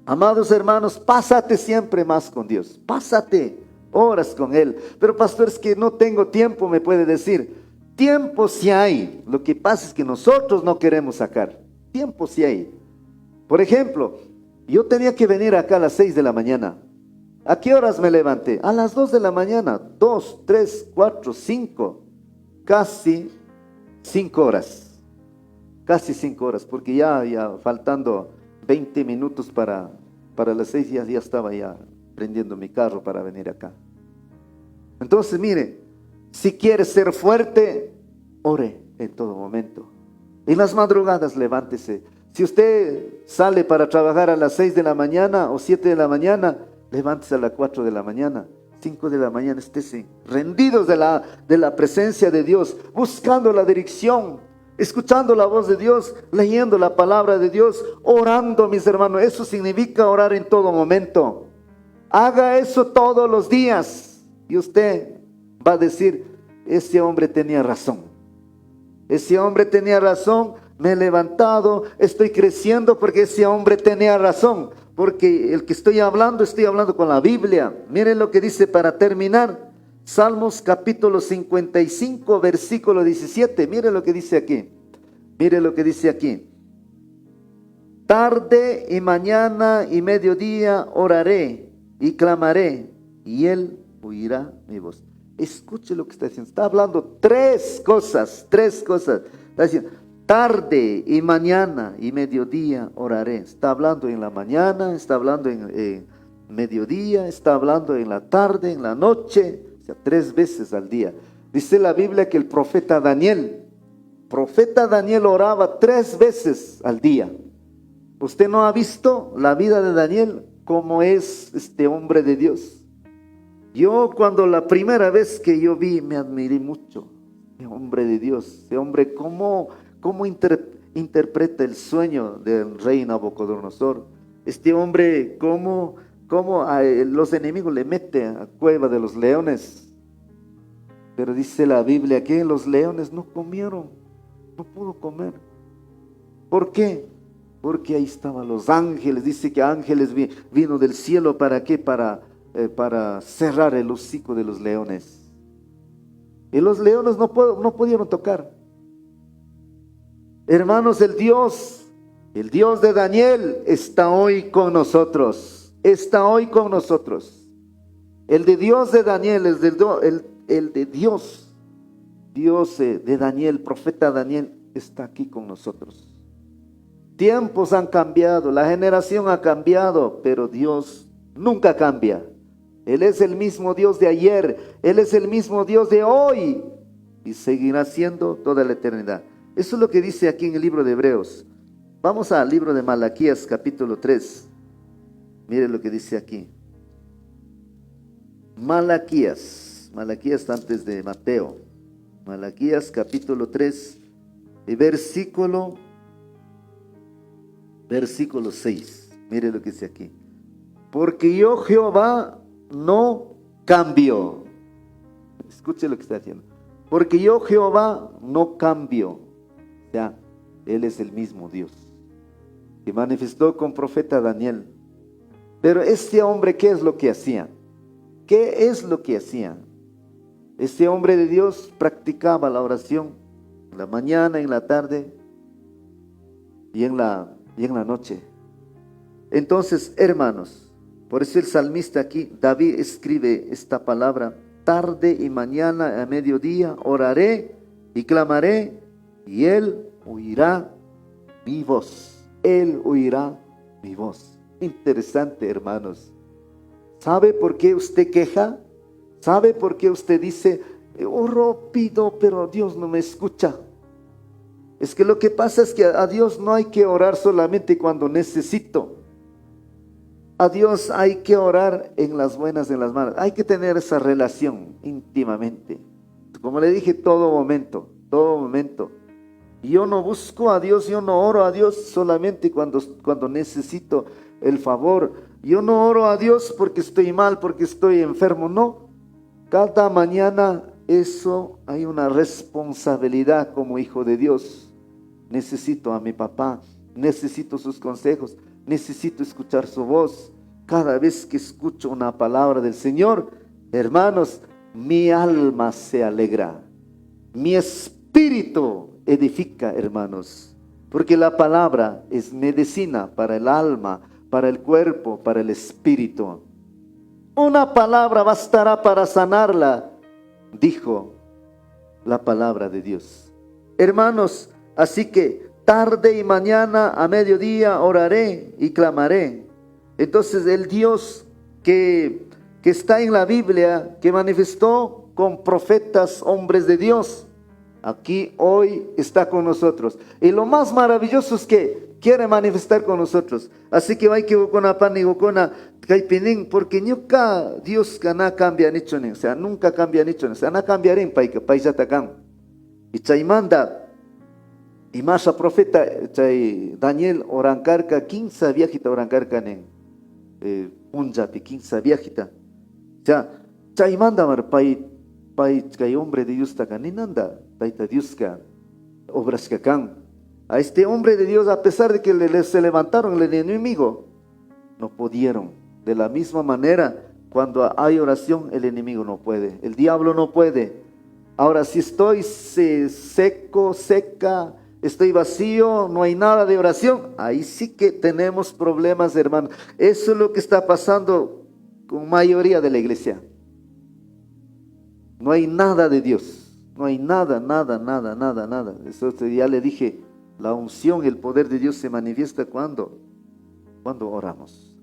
Amados hermanos, pásate siempre más con Dios, pásate horas con Él. Pero pastor, es que no tengo tiempo, me puede decir. Tiempo sí hay, lo que pasa es que nosotros no queremos sacar. Tiempo sí hay. Por ejemplo, yo tenía que venir acá a las 6 de la mañana. ¿A qué horas me levanté? A las 2 de la mañana, 2, 3, 4, 5, casi 5 horas. Casi 5 horas, porque ya faltando 20 minutos para las 6 ya estaba ya prendiendo mi carro para venir acá. Entonces, mire, si quiere ser fuerte, ore en todo momento. En las madrugadas, levántese. Si usted sale para trabajar a las 6 de la mañana o 7 de la mañana, levántese a las 4 de la mañana, 5 de la mañana, estése rendidos de la presencia de Dios, buscando la dirección, escuchando la voz de Dios, leyendo la palabra de Dios, orando, mis hermanos. Eso significa orar en todo momento. Haga eso todos los días y usted va a decir, ese hombre tenía razón. Ese hombre tenía razón, me he levantado, estoy creciendo porque ese hombre tenía razón. Porque el que estoy hablando con la Biblia. Miren lo que dice para terminar. Salmos capítulo 55, versículo 17. Mire lo que dice aquí. Mire lo que dice aquí. Tarde y mañana y mediodía oraré y clamaré, y él oirá mi voz. Escuche lo que está diciendo. Está hablando tres cosas. Está diciendo, tarde y mañana y mediodía oraré. Está hablando en la mañana, está hablando en mediodía, está hablando en la tarde, en la noche. O sea, 3 veces al día. Dice la Biblia que el profeta Daniel oraba 3 veces al día. ¿Usted no ha visto la vida de Daniel? ¿Cómo es este hombre de Dios? Yo cuando la primera vez que yo vi, me admiré mucho. Este hombre de Dios, este hombre, ¿cómo interpreta el sueño del rey Nabucodonosor? Este hombre, ¿cómo a los enemigos le mete a cueva de los leones? Pero dice la Biblia que los leones no comieron, no pudo comer. ¿Por qué? Porque ahí estaban los ángeles. Dice que ángeles vino del cielo. ¿Para qué? Para cerrar el hocico de los leones. Y los leones no pudieron tocar. Hermanos, el Dios de Daniel está hoy con nosotros. Está hoy con nosotros. El de Dios de Daniel, el de Dios de Daniel, profeta Daniel, está aquí con nosotros. Tiempos han cambiado, la generación ha cambiado, pero Dios nunca cambia. Él es el mismo Dios de ayer, Él es el mismo Dios de hoy y seguirá siendo toda la eternidad. Eso es lo que dice aquí en el libro de Hebreos. Vamos al libro de Malaquías capítulo 3. Mire lo que dice aquí. Malaquías antes de Mateo. Malaquías capítulo 3 y versículo 6. Mire lo que dice aquí. Porque yo Jehová no cambio. Escuche lo que está diciendo. Porque yo Jehová no cambio. O sea, Él es el mismo Dios que manifestó con profeta Daniel. Pero este hombre, ¿qué es lo que hacía? ¿Qué es lo que hacía? Este hombre de Dios practicaba la oración en la mañana, en la tarde y en la noche. Entonces, hermanos, por eso el salmista aquí, David, escribe esta palabra: tarde y mañana a mediodía oraré y clamaré, y él oirá mi voz. Él oirá mi voz. Interesante, hermanos. ¿Sabe por qué usted queja? ¿Sabe por qué usted dice, oro, pido, pero Dios no me escucha? Es que lo que pasa es que a Dios no hay que orar solamente cuando necesito. A Dios hay que orar en las buenas, en las malas. Hay que tener esa relación íntimamente. Como le dije, todo momento, todo momento. Yo no busco a Dios, yo no oro a Dios solamente cuando necesito el favor. Yo no oro a Dios porque estoy mal, porque estoy enfermo, no. Cada mañana eso hay una responsabilidad como hijo de Dios. Necesito a mi papá, necesito sus consejos, necesito escuchar su voz. Cada vez que escucho una palabra del Señor, hermanos, mi alma se alegra, mi espíritu edifica, hermanos, porque la palabra es medicina para el alma, para el cuerpo, para el espíritu. Una palabra bastará para sanarla, dijo la palabra de Dios. Hermanos, así que tarde y mañana a mediodía oraré y clamaré. Entonces el Dios que está en la Biblia, que manifestó con profetas, hombres de Dios, aquí hoy está con nosotros. Y lo más maravilloso es que quiere manifestar con nosotros. Así que hay que buscar pan y buscar caipinín, porque nunca Dios no cambia nicho, o sea, nunca cambia nicho, o sea, no cambiará en paisatacan. Y chaimanda. Y más a profeta Daniel orancarca 15 viajita orancarca en Punjabi 15 viajita. O sea, chaimanda mar pai que hombre de Dios taca ni nanda, taita Dios ka obras que can. A este hombre de Dios, a pesar de que se levantaron el enemigo, no pudieron. De la misma manera, cuando hay oración, el enemigo no puede, el diablo no puede. Ahora, si estoy seco, seca, estoy vacío, no hay nada de oración, ahí sí que tenemos problemas, hermano. Eso es lo que está pasando con mayoría de la iglesia. No hay nada de Dios, no hay nada. Eso ya le dije, la unción, el poder de Dios se manifiesta cuando oramos.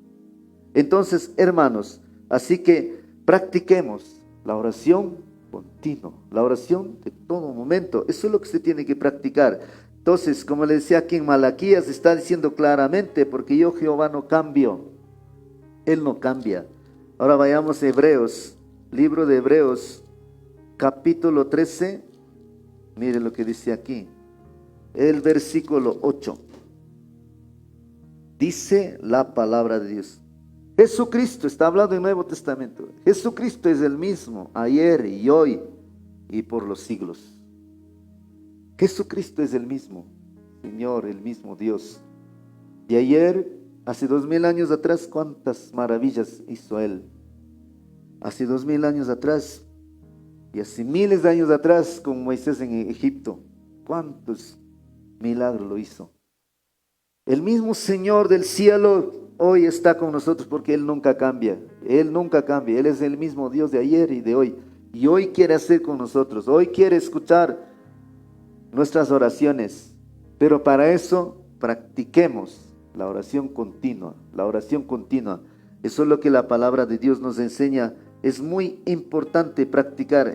Entonces, hermanos, así que practiquemos la oración continua, la oración de todo momento. Eso es lo que se tiene que practicar. Entonces, como le decía aquí en Malaquías, está diciendo claramente, porque yo Jehová no cambio, Él no cambia. Ahora vayamos a Hebreos, libro de Hebreos, capítulo 13, mire lo que dice aquí, el versículo 8. Dice la palabra de Dios. Jesucristo, está hablando del Nuevo Testamento. Jesucristo es el mismo ayer y hoy y por los siglos. Jesucristo es el mismo Señor, el mismo Dios. Y ayer, hace 2000 años atrás, cuántas maravillas hizo Él. Hace 2000 años atrás y hace miles de años atrás con Moisés en Egipto, cuántos milagros lo hizo. El mismo Señor del cielo hoy está con nosotros porque Él nunca cambia. Él nunca cambia. Él es el mismo Dios de ayer y de hoy. Y hoy quiere hacer con nosotros. Hoy quiere escuchar nuestras oraciones. Pero para eso practiquemos la oración continua. La oración continua. Eso es lo que la palabra de Dios nos enseña. Es muy importante practicar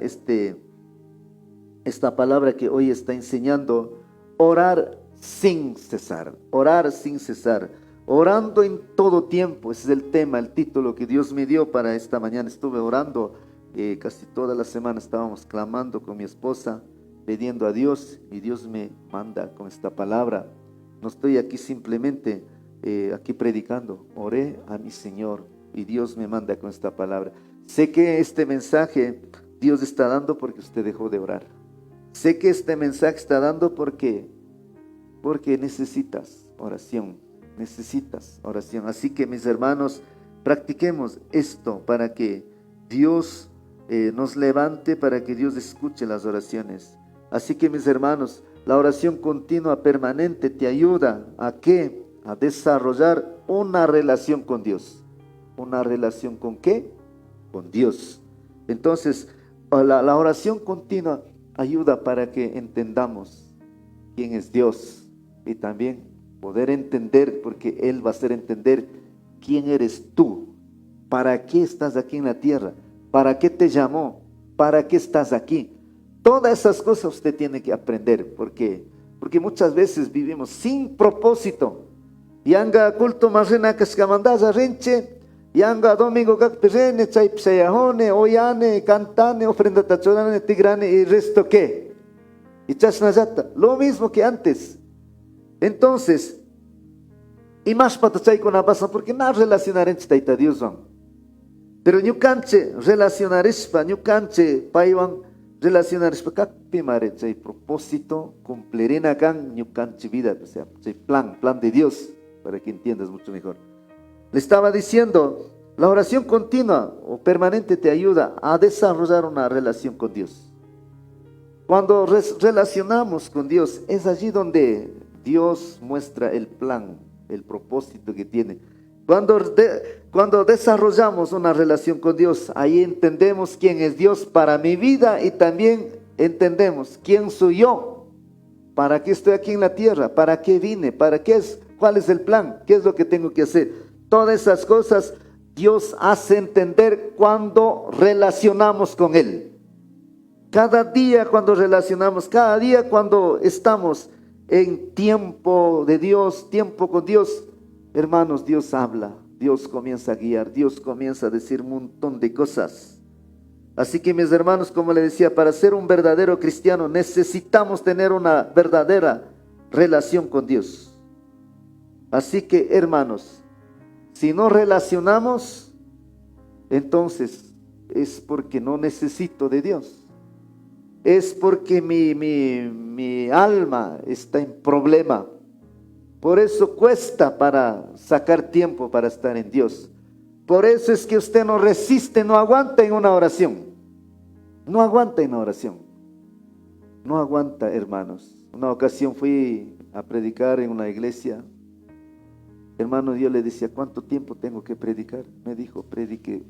esta palabra que hoy está enseñando. Orar sin cesar. Orar sin cesar. Orando en todo tiempo, ese es el tema, el título que Dios me dio para esta mañana. Estuve orando casi toda la semana, estábamos clamando con mi esposa, pidiendo a Dios, y Dios me manda con esta palabra. No estoy aquí simplemente aquí predicando, oré a mi Señor y Dios me manda con esta palabra. Sé que este mensaje Dios está dando porque usted dejó de orar. Sé que este mensaje está dando porque necesitas oración. Necesitas oración. Así que mis hermanos, practiquemos esto para que Dios nos levante, para que Dios escuche las oraciones. Así que mis hermanos, la oración continua, permanente, te ayuda ¿a qué? A desarrollar una relación con Dios. ¿Una relación con qué? Con Dios. Entonces, la oración continua ayuda para que entendamos quién es Dios y también poder entender, porque Él va a hacer entender quién eres tú, para qué estás aquí en la tierra, para qué te llamó, para qué estás aquí. Todas esas cosas usted tiene que aprender, porque muchas veces vivimos sin propósito. Yanga culto marrena cascamandaza rinche, yanga domingo kakpirene, chaipsayajone, oyane, cantane, ofrenda tachorane, tigrane, y resto qué. Y chasnayata, lo mismo que antes. Entonces, y más patachay con la pasa, porque nada relacionar en taita Dios van. Pero ñu canche relacionar ispa, ñu canche paiwan relacionar ispa, kakpimare chay propósito, cumplirina can, ñu canche vida, o sea, chay plan de Dios, para que entiendas mucho mejor. Le estaba diciendo, la oración continua o permanente te ayuda a desarrollar una relación con Dios. Cuando relacionamos con Dios, es allí donde Dios muestra el plan, el propósito que tiene. Cuando desarrollamos una relación con Dios, ahí entendemos quién es Dios para mi vida y también entendemos quién soy yo, para qué estoy aquí en la tierra, para qué vine, cuál es el plan, qué es lo que tengo que hacer. Todas esas cosas Dios hace entender cuando relacionamos con Él. Cada día cuando relacionamos, cada día cuando estamos en tiempo de Dios, tiempo con Dios, hermanos, Dios habla, Dios comienza a guiar, Dios comienza a decir un montón de cosas. Así que mis hermanos, como les decía, para ser un verdadero cristiano necesitamos tener una verdadera relación con Dios. Así que, hermanos, si no relacionamos, entonces es porque no necesito de Dios. Es porque mi alma está en problema. Por eso cuesta para sacar tiempo para estar en Dios. Por eso es que usted no resiste, no aguanta en una oración. No aguanta en una oración. No aguanta, hermanos. Una ocasión fui a predicar en una iglesia. Hermano, yo le decía, ¿cuánto tiempo tengo que predicar? Me dijo, predique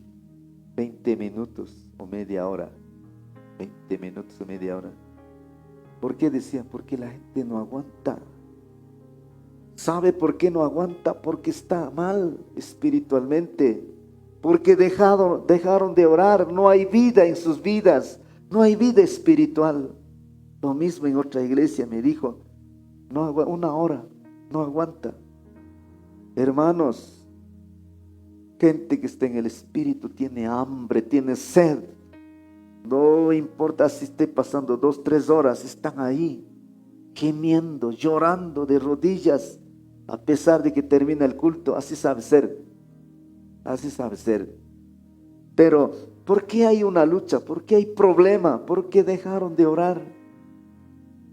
20 minutos o media hora. 20 minutos o media hora. ¿Por qué decía? Porque la gente no aguanta. ¿Sabe por qué no aguanta? Porque está mal espiritualmente. Porque dejaron de orar. No hay vida en sus vidas. No hay vida espiritual. Lo mismo en otra iglesia me dijo, no, una hora, no aguanta. Hermanos, gente que está en el espíritu tiene hambre, tiene sed. No importa si esté pasando 2, 3 horas, están ahí, gimiendo, llorando de rodillas, a pesar de que termina el culto. Así sabe ser, así sabe ser. Pero, ¿por qué hay una lucha? ¿Por qué hay problema? ¿Por qué dejaron de orar?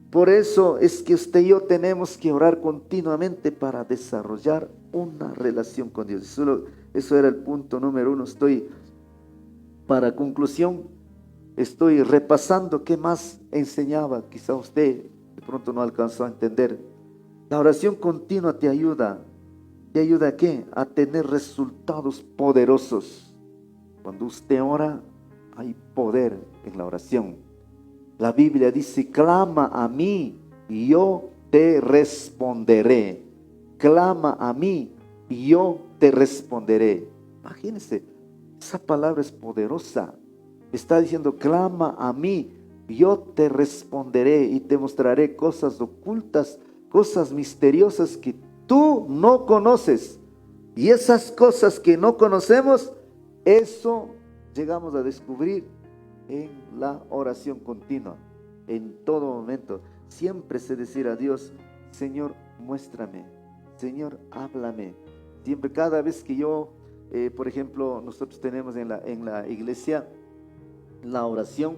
Por eso es que usted y yo tenemos que orar continuamente para desarrollar una relación con Dios. Eso era el punto número 1. Para conclusión, estoy repasando qué más enseñaba. Quizá usted de pronto no alcanzó a entender. La oración continua te ayuda. ¿Te ayuda a qué? A tener resultados poderosos. Cuando usted ora, hay poder en la oración. La Biblia dice, clama a mí y yo te responderé. Clama a mí y yo te responderé. Imagínense, esa palabra es poderosa. Está diciendo, clama a mí, yo te responderé y te mostraré cosas ocultas, cosas misteriosas que tú no conoces. Y esas cosas que no conocemos, eso llegamos a descubrir en la oración continua, en todo momento. Siempre sé decir a Dios, Señor, muéstrame, Señor, háblame. Siempre, cada vez que yo, por ejemplo, nosotros tenemos en la iglesia la oración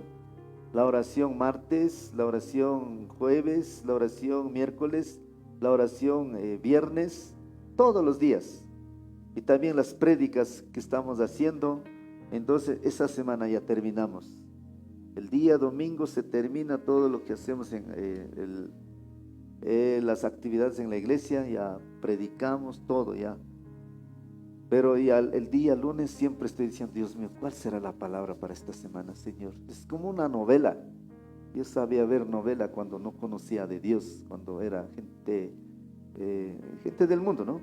martes, la oración jueves, la oración miércoles, la oración viernes, todos los días. Y también las prédicas que estamos haciendo. Entonces, esa semana ya terminamos. El día domingo se termina todo lo que hacemos en las actividades en la iglesia, ya predicamos todo ya. Pero ya el día lunes siempre estoy diciendo, Dios mío, ¿cuál será la palabra para esta semana, Señor? Es como una novela. Yo sabía ver novela cuando no conocía de Dios, cuando era gente del mundo, ¿no?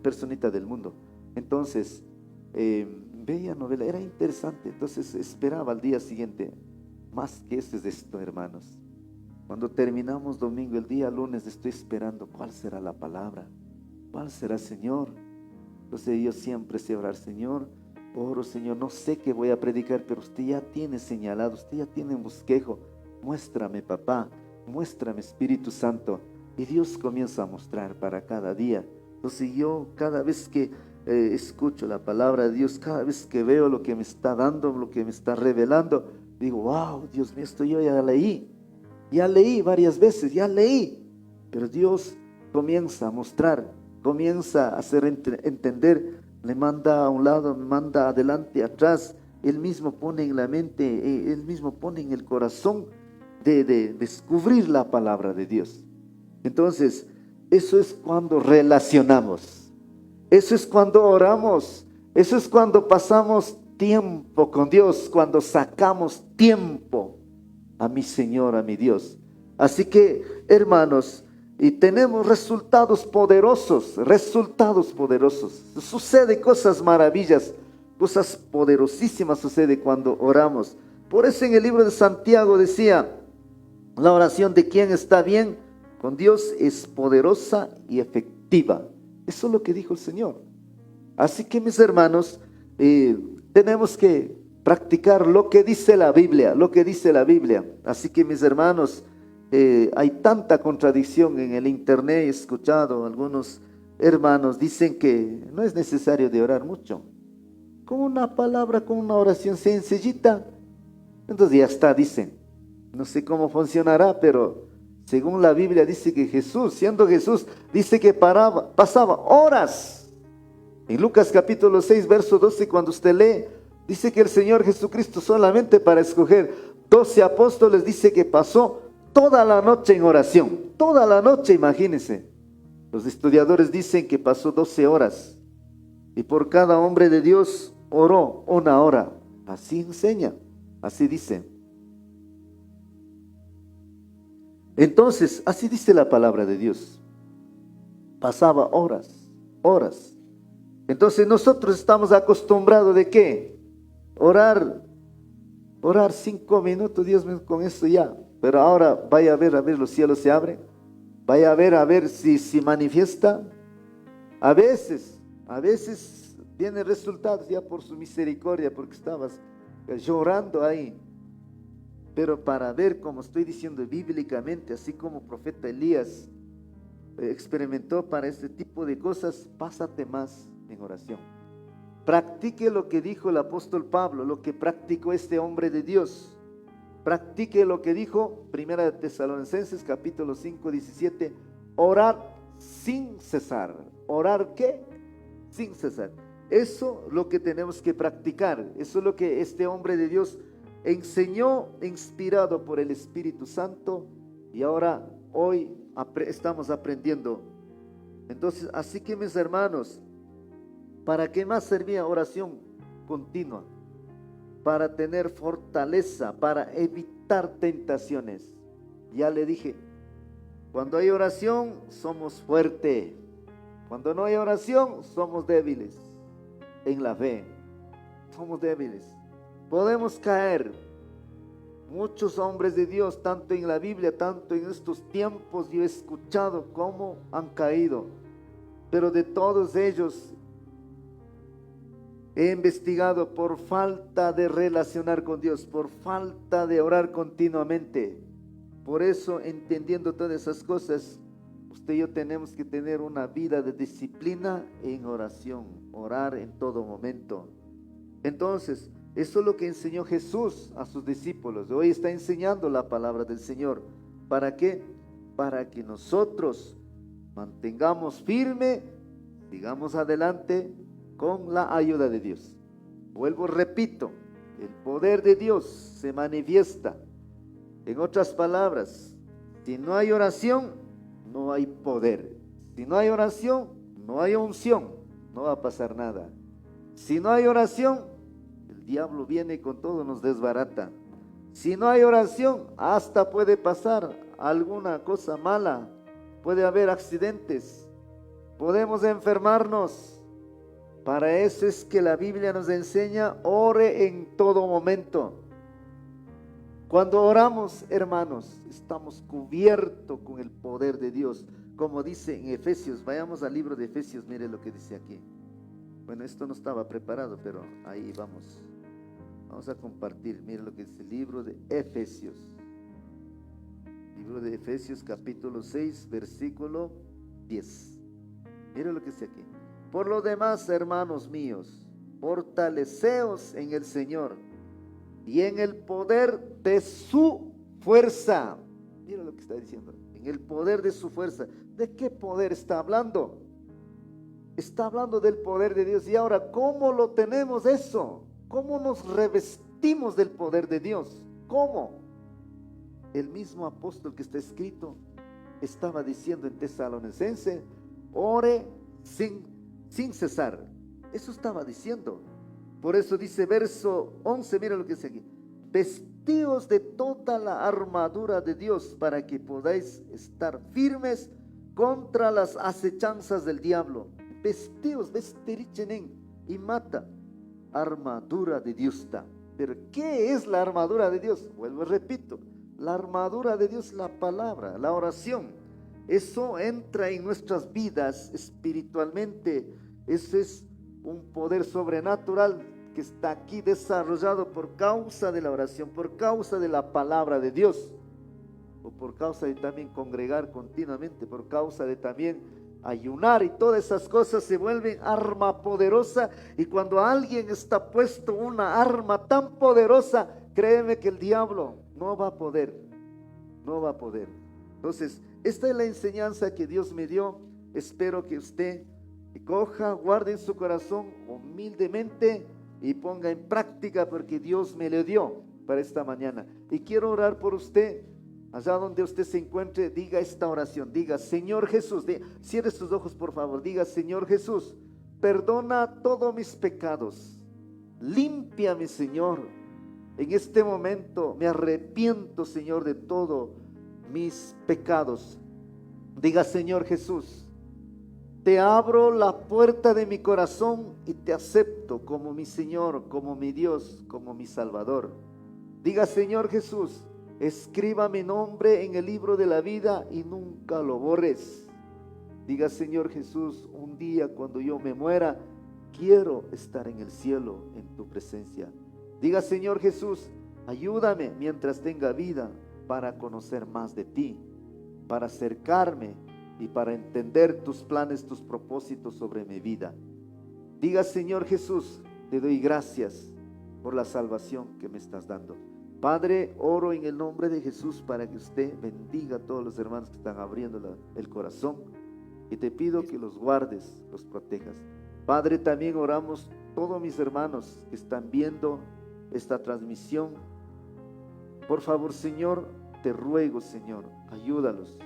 Personita del mundo. Entonces, veía novela, era interesante. Entonces esperaba al día siguiente. Más que eso es esto, hermanos. Cuando terminamos domingo, el día lunes estoy esperando cuál será la palabra, cuál será, Señor. Entonces yo siempre sé orar: Señor, oro, Señor, no sé qué voy a predicar, pero usted ya tiene señalado, usted ya tiene un bosquejo. Muéstrame, papá, muéstrame, Espíritu Santo. Y Dios comienza a mostrar para cada día. Entonces yo cada vez que escucho la palabra de Dios, cada vez que veo lo que me está dando, lo que me está revelando, digo: wow, Dios mío, esto yo ya leí varias veces, ya leí. Pero Dios comienza a mostrar, comienza a hacer entender, le manda a un lado, me manda adelante, atrás. Él mismo pone en la mente, Él mismo pone en el corazón de descubrir la palabra de Dios. Entonces, eso es cuando relacionamos, eso es cuando oramos, eso es cuando pasamos tiempo con Dios, cuando sacamos tiempo a mi Señor, a mi Dios. Así que, hermanos, y tenemos resultados poderosos, Sucede cosas maravillas, cosas poderosísimas sucede cuando oramos. Por eso en el libro de Santiago decía: la oración de quien está bien con Dios es poderosa y efectiva. Eso es lo que dijo el Señor. Así que, mis hermanos, tenemos que practicar lo que dice la Biblia, Así que, mis hermanos, hay tanta contradicción en el internet. He escuchado algunos hermanos dicen que no es necesario de orar mucho, con una palabra, con una oración sencillita, entonces ya está, dicen. No sé cómo funcionará, pero según la Biblia dice que Jesús, siendo Jesús, dice que pasaba horas. En Lucas capítulo 6, verso 12, cuando usted lee, dice que el Señor Jesucristo, solamente para escoger 12 apóstoles, dice que pasó toda la noche en oración. Toda la noche, imagínense. Los estudiadores dicen que pasó 12 horas. Y por cada hombre de Dios oró 1 hora. Así enseña, así dice. Entonces, así dice la palabra de Dios. Pasaba horas. Entonces nosotros estamos acostumbrados ¿de qué? Orar 5 minutos, Dios mío, con eso ya. Pero ahora vaya a ver, los cielos se abren. Vaya a ver si manifiesta. A veces vienen resultados ya por su misericordia, porque estabas llorando ahí. Pero para ver, como estoy diciendo bíblicamente, así como el profeta Elías experimentó para este tipo de cosas, pásate más en oración. Practique lo que dijo el apóstol Pablo, lo que practicó este hombre de Dios. Practique lo que dijo 1 Tesalonicenses capítulo 5, 17, orar sin cesar. ¿Orar qué? Sin cesar. Eso es lo que tenemos que practicar. Eso es lo que este hombre de Dios enseñó, inspirado por el Espíritu Santo, y ahora hoy estamos aprendiendo. Entonces, así que, mis hermanos, ¿para qué más servía oración continua? Para tener fortaleza, para evitar tentaciones. Ya le dije, cuando hay oración somos fuertes, cuando no hay oración somos débiles en la fe, somos débiles. Podemos caer. Muchos hombres de Dios, tanto en la Biblia, tanto en estos tiempos, yo he escuchado cómo han caído. Pero de todos ellos he investigado por falta de relacionar con Dios, por falta de orar continuamente. Por eso, entendiendo todas esas cosas, usted y yo tenemos que tener una vida de disciplina en oración, orar en todo momento. Entonces, eso es lo que enseñó Jesús a sus discípulos. Hoy está enseñando la palabra del Señor. ¿Para qué? Para que nosotros mantengamos firme, sigamos adelante con la ayuda de Dios. Vuelvo, repito, el poder de Dios se manifiesta. En otras palabras, si no hay oración, no hay poder. Si no hay oración, no hay unción, no va a pasar nada. Si no hay oración, el diablo viene con todo, nos desbarata. Si no hay oración, hasta puede pasar alguna cosa mala. Puede haber accidentes. Podemos enfermarnos. Para eso es que la Biblia nos enseña, ore en todo momento. Cuando oramos, hermanos, estamos cubiertos con el poder de Dios. Como dice en Efesios, vayamos al libro de Efesios, mire lo que dice aquí. Bueno, esto no estaba preparado, pero ahí vamos. Vamos a compartir, mire lo que dice el libro de Efesios. Libro de Efesios capítulo 6, versículo 10. Mire lo que dice aquí. Por lo demás, hermanos míos, fortaleceos en el Señor y en el poder de su fuerza. Mira lo que está diciendo, en el poder de su fuerza. ¿De qué poder está hablando? Está hablando del poder de Dios. Y ahora, ¿cómo lo tenemos eso? ¿Cómo nos revestimos del poder de Dios? ¿Cómo? El mismo apóstol que está escrito estaba diciendo en Tesalonicense, ore sin cesar. Eso estaba diciendo. Por eso dice verso 11, mira lo que dice aquí. Vestíos de toda la armadura de Dios para que podáis estar firmes contra las acechanzas del diablo. Vestíos, vesterichenen y mata. Armadura de Dios. Pero ¿qué es la armadura de Dios? Vuelvo y repito. La armadura de Dios es la palabra, la oración. Eso entra en nuestras vidas espiritualmente. Ese es un poder sobrenatural que está aquí desarrollado por causa de la oración, por causa de la palabra de Dios, o por causa de también congregar continuamente, por causa de también ayunar, y todas esas cosas se vuelven arma poderosa. Y cuando alguien está puesto una arma tan poderosa, créeme que el diablo no va a poder. Entonces, esta es la enseñanza que Dios me dio. Espero que usted coja, guarde en su corazón humildemente y ponga en práctica, porque Dios me lo dio para esta mañana. Y quiero orar por usted. Allá donde usted se encuentre, diga esta oración. Diga, Señor Jesús, cierre sus ojos por favor. Diga, Señor Jesús, perdona todos mis pecados. Límpiame, Señor. En este momento me arrepiento, Señor, de todos mis pecados. Diga, Señor Jesús, te abro la puerta de mi corazón y te acepto como mi Señor, como mi Dios, como mi Salvador. Diga, Señor Jesús, escriba mi nombre en el libro de la vida y nunca lo borres. Diga, Señor Jesús, un día cuando yo me muera, quiero estar en el cielo, en tu presencia. Diga, Señor Jesús, ayúdame mientras tenga vida para conocer más de ti, para acercarme y para entender tus planes, tus propósitos sobre mi vida. Diga, Señor Jesús, te doy gracias por la salvación que me estás dando. Padre, oro en el nombre de Jesús para que usted bendiga a todos los hermanos que están abriendo el corazón, y te pido que los guardes, los protejas. Padre, también oramos todos mis hermanos que están viendo esta transmisión. Por favor, Señor, te ruego, Señor, ayúdalos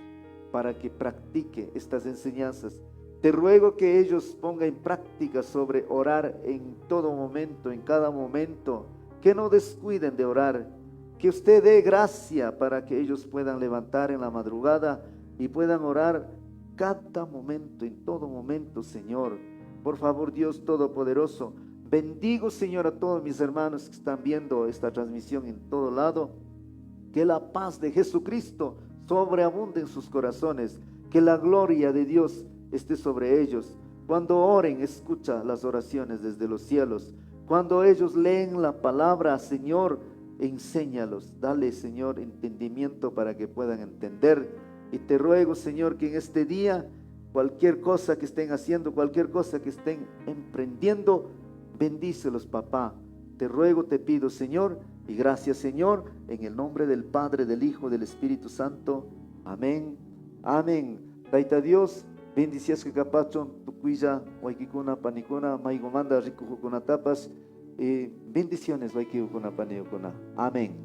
para que practique estas enseñanzas. Te ruego que ellos pongan en práctica sobre orar en todo momento, en cada momento, que no descuiden de orar. Que usted dé gracia para que ellos puedan levantar en la madrugada y puedan orar cada momento, en todo momento, Señor. Por favor, Dios Todopoderoso, bendigo, Señor, a todos mis hermanos que están viendo esta transmisión en todo lado. Que la paz de Jesucristo sobreabunde en sus corazones. Que la gloria de Dios esté sobre ellos. Cuando oren, escucha las oraciones desde los cielos. Cuando ellos leen la palabra, Señor, enséñalos, dale, Señor, entendimiento para que puedan entender. Y te ruego, Señor, que en este día, cualquier cosa que estén haciendo, cualquier cosa que estén emprendiendo, bendícelos, papá. Te ruego, te pido, Señor, y gracias, Señor, en el nombre del Padre, del Hijo, del Espíritu Santo. Amén, amén. Taita Dios, bendiciones que capachon, tucuilla, huayquicuna, panicuna, maigomanda, ricujucuna tapas. Bendiciones, Amén.